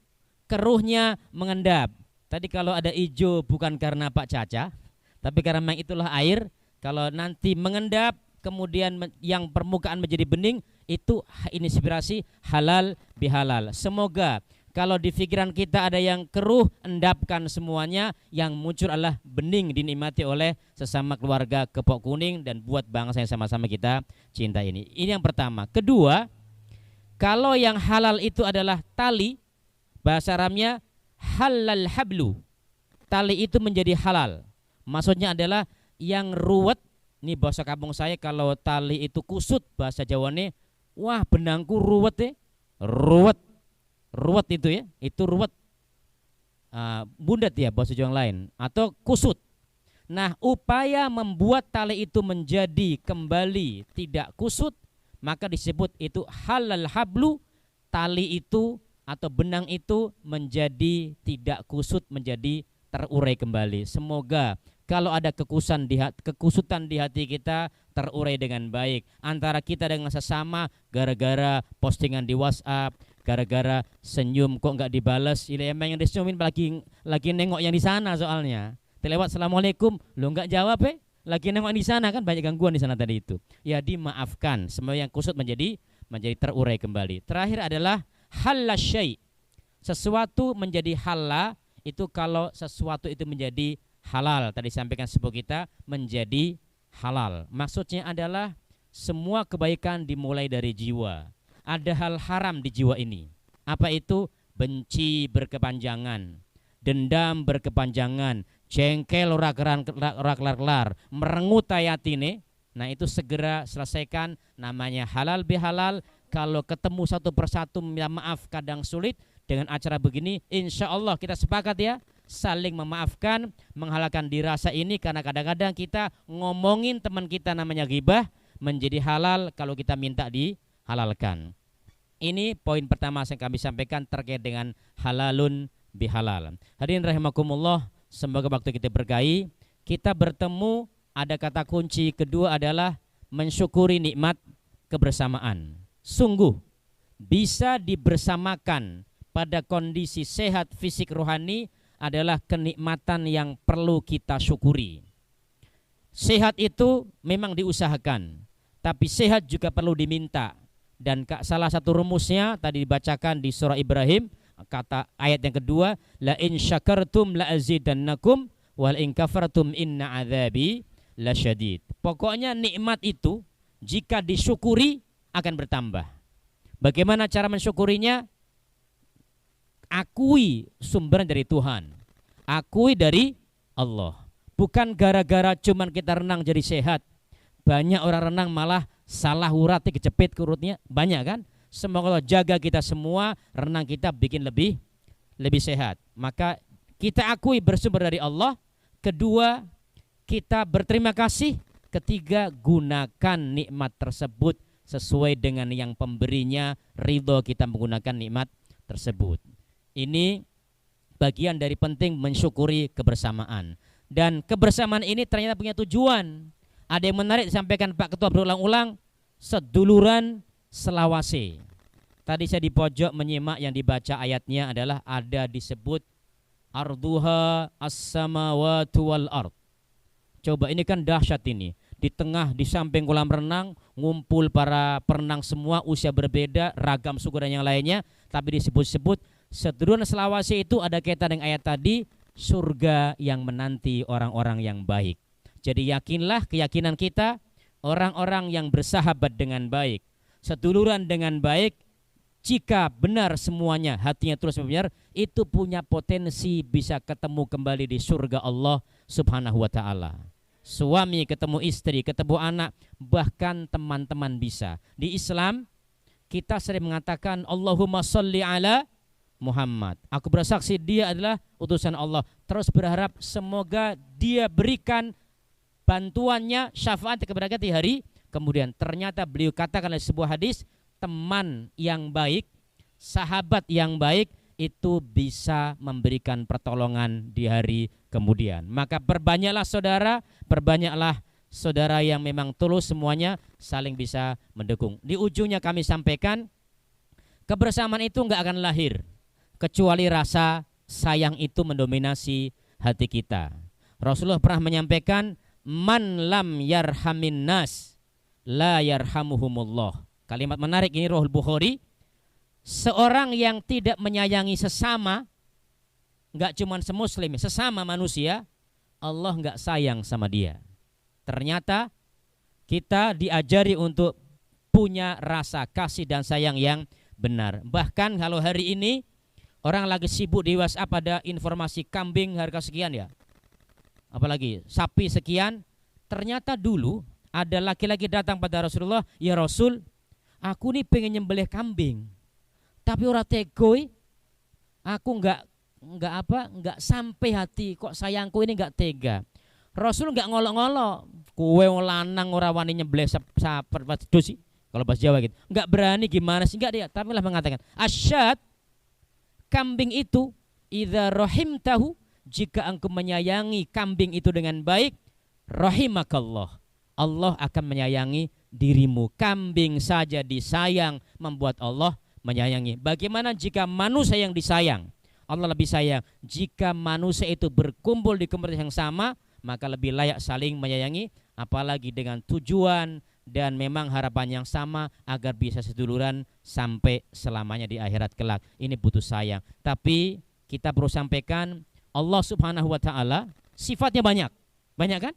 keruhnya mengendap. Tadi kalau ada hijau bukan karena Pak Caca, tapi karena memang itulah air. Kalau nanti mengendap kemudian yang permukaan menjadi bening, itu inspirasi halal bihalal. Semoga kalau di pikiran kita ada yang keruh, endapkan semuanya, yang muncul adalah bening, dinikmati oleh sesama keluarga Kepok Kuning dan buat bangsa yang sama-sama kita cinta ini. Ini yang pertama. Kedua, kalau yang halal itu adalah tali, bahasa Arabnya halal hablu. Tali itu menjadi halal. Maksudnya adalah yang ruwet. Ini bahasa kampung saya, kalau tali itu kusut, bahasa Jawane, wah benangku ruwet ya. Ruwet itu ya, itu ruwet. bundet ya bahasa yang lain, atau kusut. Nah, upaya membuat tali itu menjadi kembali tidak kusut, maka disebut itu halal hablu, tali itu atau benang itu menjadi tidak kusut, menjadi terurai kembali. Semoga kalau ada kekusutan di hati kita terurai dengan baik. Antara kita dengan sesama gara-gara postingan di WhatsApp, gara-gara senyum kok nggak dibalas, emang yang disenyumin lagi nengok yang di sana soalnya. Telewat assalamualaikum, lo nggak jawab lagi nengok di sana, kan banyak gangguan di sana tadi itu. Ya dimaafkan, semua yang kusut menjadi terurai kembali. Terakhir adalah halal syai'. Sesuatu menjadi halal itu kalau sesuatu itu menjadi halal. Tadi sampaikan sepuh kita menjadi halal. Maksudnya adalah semua kebaikan dimulai dari jiwa. Ada hal haram di jiwa ini. Apa itu? Benci berkepanjangan, dendam berkepanjangan, jengkel ora kelar, merengut ayatine. Nah, itu segera selesaikan, namanya halal bihalal. Kalau ketemu satu persatu minta maaf kadang sulit, dengan acara begini insya Allah kita sepakat ya, saling memaafkan, menghalalkan dirasa ini. Karena kadang-kadang kita ngomongin teman kita namanya ghibah menjadi halal kalau kita minta dihalalkan. Ini poin pertama yang kami sampaikan terkait dengan halalun bihalal. Hadirin rahimakumullah, semoga waktu kita berkahi. Kita bertemu, ada kata kunci kedua adalah mensyukuri nikmat kebersamaan. Sungguh bisa dibersamakan pada kondisi sehat fisik rohani adalah kenikmatan yang perlu kita syukuri. Sehat itu memang diusahakan, tapi sehat juga perlu diminta. Dan salah satu rumusnya tadi dibacakan di surah Ibrahim, kata ayat yang kedua, la in syakartum la azidannakum wal in kafartum inna adzabi lasyadid. Pokoknya nikmat itu jika disyukuri akan bertambah. Bagaimana cara mensyukurinya? Akui sumber dari Tuhan, akui dari Allah. Bukan gara-gara cuman kita renang jadi sehat. Banyak orang renang malah salah urat, kejepit urutnya, banyak kan? Semoga Allah jaga kita semua, renang kita bikin lebih sehat. Maka kita akui bersumber dari Allah. Kedua, kita berterima kasih. Ketiga, gunakan nikmat tersebut sesuai dengan yang pemberinya ridho kita menggunakan nikmat tersebut. Ini bagian dari penting mensyukuri kebersamaan. Dan kebersamaan ini ternyata punya tujuan. Ada yang menarik disampaikan Pak Ketua berulang-ulang, seduluran selawase. Tadi saya di pojok menyimak yang dibaca ayatnya adalah ada disebut arduha as-samawati wal ard. Coba ini kan dahsyat ini. Di tengah, di samping kolam renang, ngumpul para perenang semua, usia berbeda, ragam suku dan yang lainnya. Tapi disebut-sebut seduluran selawase itu ada kaitan dengan ayat tadi, surga yang menanti orang-orang yang baik. Jadi yakinlah keyakinan kita, orang-orang yang bersahabat dengan baik, seduluran dengan baik, jika benar semuanya, hatinya terus benar, itu punya potensi bisa ketemu kembali di surga Allah Subhanahu wa ta'ala. Suami ketemu istri, ketemu anak, bahkan teman-teman bisa. Di Islam kita sering mengatakan Allahumma sholli ala Muhammad. Aku bersaksi dia adalah utusan Allah. Terus berharap semoga dia berikan bantuannya, syafaat kepada kita di hari kemudian. Ternyata beliau katakan dalam sebuah hadis, teman yang baik, sahabat yang baik itu bisa memberikan pertolongan di hari kemudian. Maka perbanyaklah saudara yang memang tulus, semuanya saling bisa mendukung. Di ujungnya kami sampaikan, kebersamaan itu enggak akan lahir kecuali rasa sayang itu mendominasi hati kita. Rasulullah pernah menyampaikan, man lam yarhamin nas la yarhamuhumullah. Kalimat menarik ini Rohul Bukhari. Seorang yang tidak menyayangi sesama, enggak cuma semuslim, sesama manusia, Allah enggak sayang sama dia. Ternyata kita diajari untuk punya rasa kasih dan sayang yang benar. Bahkan kalau hari ini orang lagi sibuk di WhatsApp ada informasi kambing harga sekian ya, apalagi sapi sekian. Ternyata dulu ada laki-laki datang pada Rasulullah, ya Rasul, aku nih pengen nyembelih kambing, tapi orang tegoi, aku enggak sampai hati, kok sayangku ini enggak tega. Rasul enggak ngolok-ngolok, kowe wong lanang ora wani nyebleh saper sih. Kalau bahasa Jawa gitu. Enggak berani gimana sih, enggak dia, tapi lah mengatakan, asyad, kambing itu idza rahimtahu, jika engkau menyayangi kambing itu dengan baik, rahimakallah, Allah akan menyayangi dirimu. Kambing saja disayang membuat Allah menyayangi. Bagaimana jika manusia yang disayang? Allah lebih sayang. Jika manusia itu berkumpul di komunitas yang sama, maka lebih layak saling menyayangi, apalagi dengan tujuan dan memang harapan yang sama agar bisa seduluran sampai selamanya di akhirat kelak. Ini butuh sayang. Tapi kita perlu sampaikan, Allah Subhanahu wa taala sifatnya banyak. Banyak kan?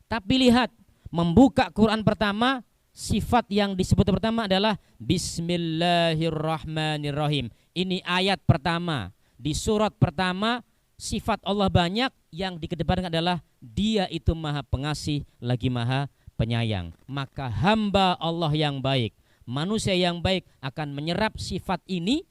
Tapi lihat, membuka Quran pertama, sifat yang disebut pertama adalah Bismillahirrahmanirrahim. Ini ayat pertama. Di surat pertama, sifat Allah banyak, yang dikedepankan adalah Dia itu Maha Pengasih lagi Maha Penyayang. Maka hamba Allah yang baik, manusia yang baik akan menyerap sifat ini,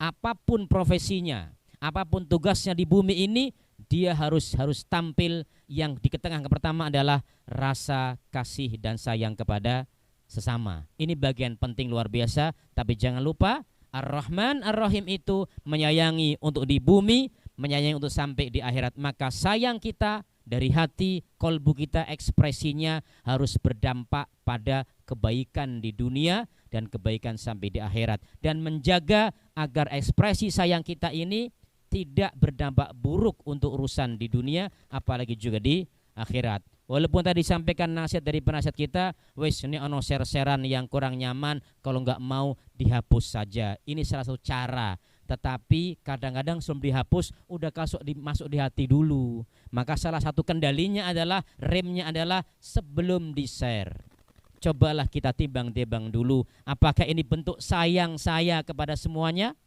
apapun profesinya, apapun tugasnya di bumi ini, dia harus tampil yang diketengahkan pertama adalah rasa kasih dan sayang kepada sesama. Ini bagian penting luar biasa. Tapi jangan lupa, Ar-Rahman Ar-Rahim itu menyayangi untuk di bumi, menyayangi untuk sampai di akhirat. Maka sayang kita dari hati, kolbu kita, ekspresinya harus berdampak pada kebaikan di dunia dan kebaikan sampai di akhirat. Dan menjaga agar ekspresi sayang kita ini tidak berdampak buruk untuk urusan di dunia, apalagi juga di akhirat. Walaupun tadi disampaikan nasihat dari penasihat kita, wes ini ono share-sharean yang kurang nyaman, kalau nggak mau dihapus saja. Ini salah satu cara. Tetapi kadang-kadang sebelum dihapus udah masuk di hati dulu. Maka salah satu kendalinya adalah, remnya adalah sebelum di-share. Cobalah kita timbang-timbang dulu, apakah ini bentuk sayang saya kepada semuanya?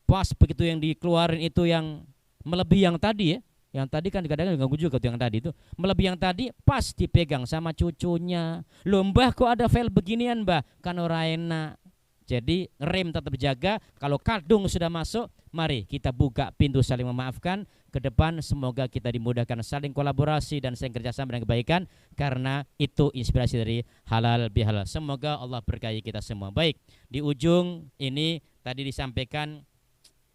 Pas begitu yang dikeluarin itu yang melebihi yang tadi ya. Yang tadi kan kadang-kadang ganggu juga yang tadi itu. Melebihi yang tadi pas dipegang sama cucunya. Loh mbah kok ada file beginian mbah? Kan ora enak. Jadi rem tetap jaga. Kalau kadung sudah masuk, mari kita buka pintu saling memaafkan. Ke depan semoga kita dimudahkan saling kolaborasi dan saling kerjasama dengan kebaikan. Karena itu inspirasi dari halal bihalal. Semoga Allah berkahi kita semua. Baik, di ujung ini tadi disampaikan,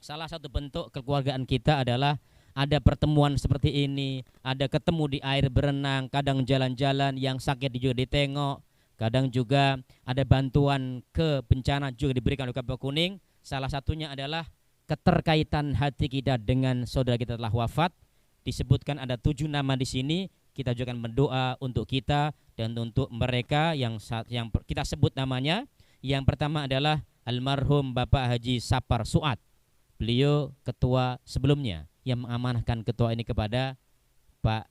salah satu bentuk kekeluargaan kita adalah ada pertemuan seperti ini, ada ketemu di air berenang, kadang jalan-jalan, yang sakit juga ditengok, kadang juga ada bantuan ke bencana juga diberikan oleh Kapal Kuning. Salah satunya adalah keterkaitan hati kita dengan saudara kita telah wafat. Disebutkan ada 7 nama di sini. Kita juga akan berdoa untuk kita dan untuk mereka yang kita sebut namanya. Yang pertama adalah almarhum Bapak Haji Sapar Suat. Beliau ketua sebelumnya yang mengamanahkan ketua ini kepada Pak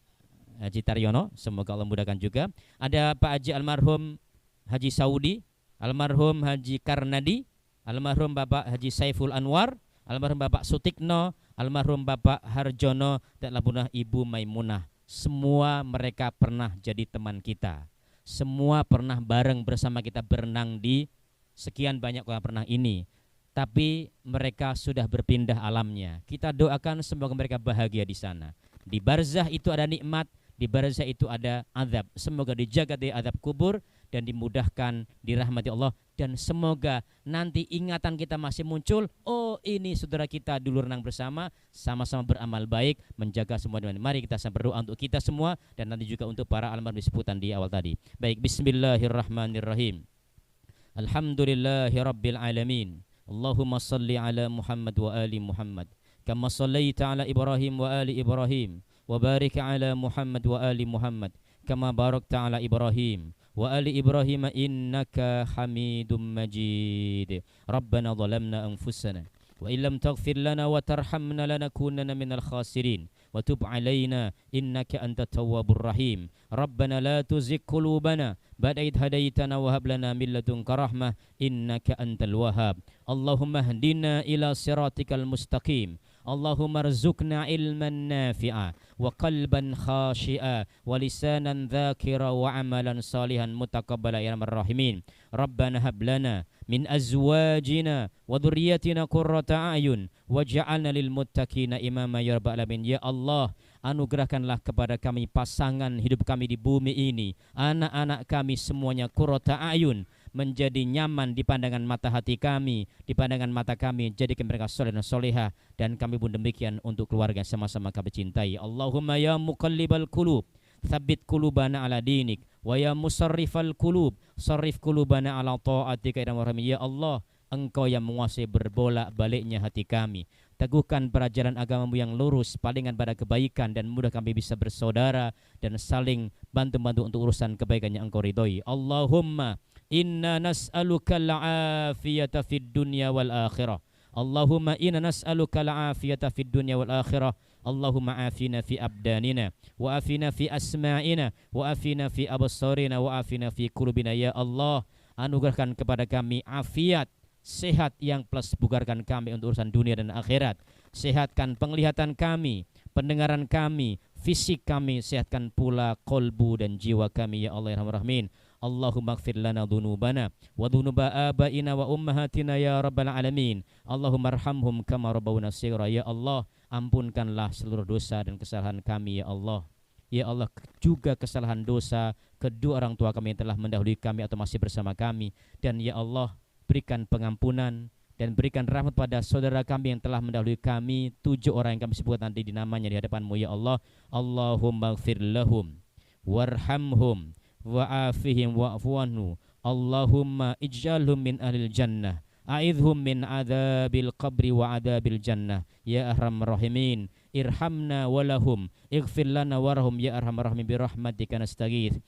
Haji Taryono. Semoga Allah mudahkan juga. Ada Pak Haji almarhum Haji Saudi, almarhum Haji Karnadi, almarhum Bapak Haji Saiful Anwar, almarhum Bapak Sutikno, almarhum Bapak Harjono, dan almarhum Ibu Maimunah. Semua mereka pernah jadi teman kita. Semua pernah bareng bersama kita berenang di sekian banyak kolam renang ini. Tapi mereka sudah berpindah alamnya. Kita doakan semoga mereka bahagia di sana. Di barzah itu ada nikmat, di barzah itu ada azab. Semoga dijaga dari azab kubur dan dimudahkan dirahmati Allah. Dan semoga nanti ingatan kita masih muncul, oh ini saudara kita dulu renang bersama, sama-sama beramal baik, menjaga semua. Mari kita berdoa untuk kita semua dan nanti juga untuk para almarhum disebutan di awal tadi. Baik, bismillahirrahmanirrahim. Alhamdulillahirabbil alamin. Allahumma salli ala Muhammad wa ali Muhammad kama sallaita ala Ibrahim wa ali Ibrahim wa barik ala Muhammad wa ali Muhammad kama barakta ala Ibrahim wa ali Ibrahim innaka Hamidum Majid. Rabbana zalamna anfusana wa illam taghfir lana wa tarhamna lanakunanna minal khasirin wa tub alaina innaka antat tawwabur rahim. Rabbana la tuzigh qulubana ba'da idh hadaitana wa hab lana min ladunka rahmah innaka antal wahhab. Allahumma hdina ila siratikal mustaqim Allahumma rzuqna ilman nafi'a wa qalban khashi'a wa lisanan dzakira wa amalan salihan mutaqabbala ya arhamar rahimin. Rabbana hab lana min azwajina wa dhurriyyatina qurrata a'yun waj'alna lil muttaqina imama ya rabbal alamin. Ya Allah, anugerahkanlah kepada kami pasangan hidup kami di bumi ini, anak-anak kami semuanya qurrata a'yun, menjadi nyaman di pandangan mata hati kami, di pandangan mata kami, jadikan mereka soleh dan soleha, dan kami pun demikian untuk keluarga yang sama-sama kami cintai. Allahumma ya muqallibal qulub tsabbit qulubana ala dinik, wa ya musarrifal qulub sarrif qulubana ala ta'atika ya rahman. Ya Allah, Engkau yang menguasai berbolak baliknya hati kami, teguhkan pelajaran agamamu yang lurus, palingkan pada kebaikan, dan mudah kami bisa bersaudara dan saling bantu-bantu untuk urusan kebaikan yang Engkau ridhoi. Allahumma inna nas'aluka al-afiyata fid dunya wal akhirah. Allahumma inna nas'aluka al-afiyata fid dunya wal akhirah. Allahumma afina fi abdanina wa afina fi asma'ina wa afina fi absarina wa afina fi qulubina. Ya Allah, anugerahkan kepada kami afiat, sehat yang plus bugarkan kami untuk urusan dunia dan akhirat. Sehatkan penglihatan kami, pendengaran kami, fisik kami, sehatkan pula kolbu dan jiwa kami ya Allah ya Rahman Rahim. Allahumma ighfir lana dhunubana wa dhunuba abaina wa ummahatina ya rabbal alamin. Allahumma arhamhum kama rabbawna shighra. Ya Allah, ampunkanlah seluruh dosa dan kesalahan kami ya Allah. Ya Allah, juga kesalahan dosa kedua orang tua kami yang telah mendahului kami atau masih bersama kami. Dan ya Allah, berikan pengampunan dan berikan rahmat pada saudara kami yang telah mendahului kami, 7 orang yang kami sebut nanti di namanya di hadapan-Mu ya Allah. Allahumma ighfir lahum warhamhum wa'afihim wa'fu anhu. Allahumma ij'alhum min ahlil jannah, a'idhum min adzabil qabri wa adzabil jannah ya arhamar rahimin. Irhamna walahum ighfir lana warhum ya arhamar rahimin birahmatika nastaghits.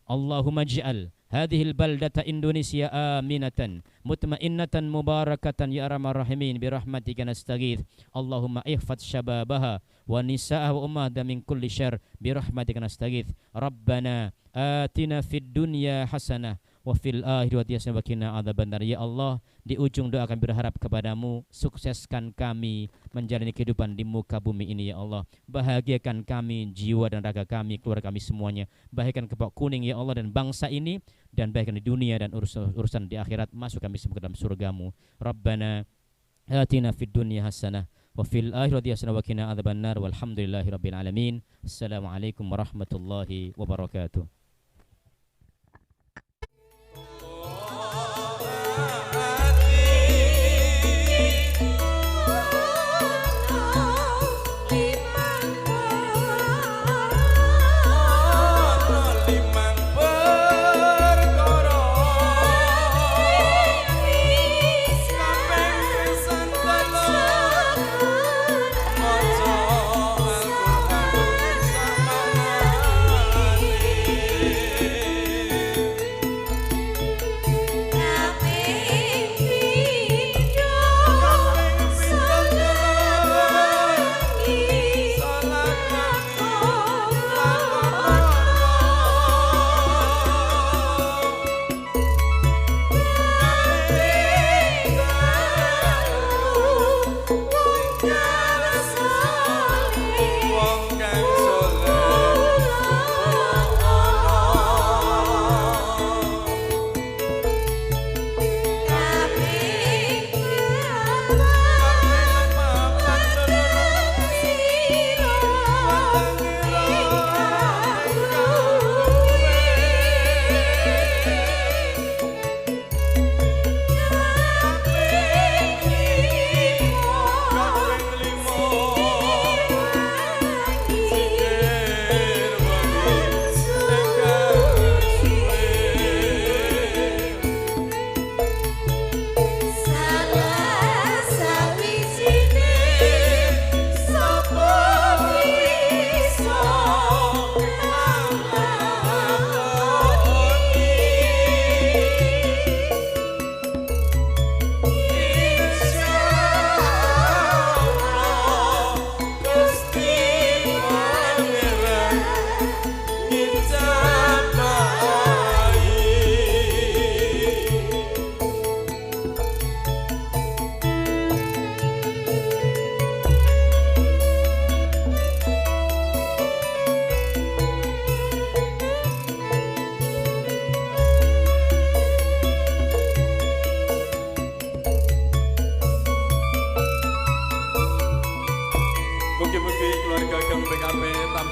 Allahumma ij'al hadhil baldata Indonesia aminatan mutmainnatan mubarakatan ya arhamar rahimin birahmatika nastaghits. Allahumma ihfaz syababaha wa nisaaha wa ummahada min kulli syarr birahmatika nastaghits. Rabbana atina fid dunya hasanah wa fil akhirati hasanah wa qina adzabannar. Ya Allah, di ujung doa kami berharap kepadamu, sukseskan kami menjalani kehidupan di muka bumi ini ya Allah. Bahagiakan kami, jiwa dan raga kami, keluarga kami semuanya. Bahagiakan Kepok Kuning ya Allah dan bangsa ini, dan bahagiakan di dunia dan urusan di akhirat. Masuk kami semua ke dalam surgamu. Rabbana atina fid dunya hasanah wa fil akhirati hasanah wa qina adzabannar. Walhamdulillahirabbil alamin. Assalamualaikum warahmatullahi wabarakatuh.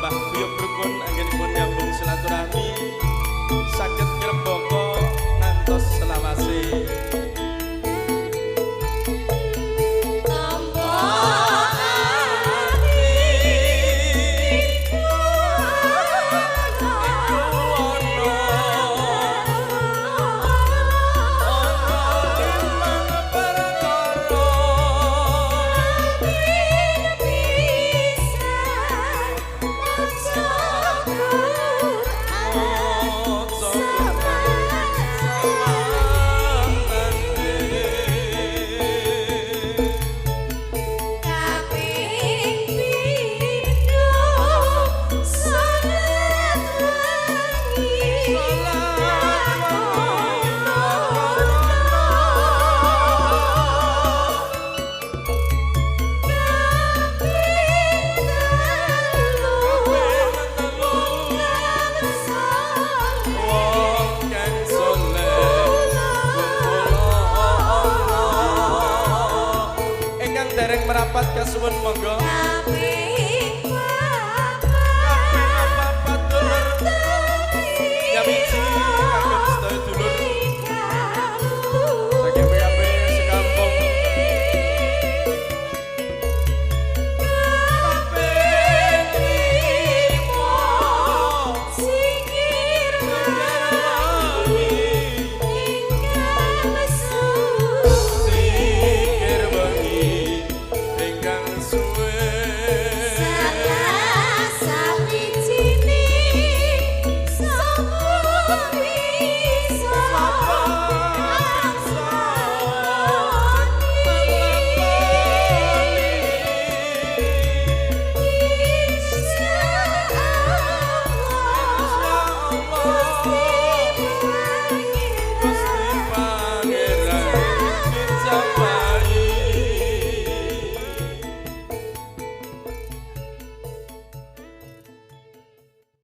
Mbah Buyuk Rukun anggenipun nyambung silaturahmi saged ngrembaka ngantos selawase. Dereng merapat kasuwun monggo.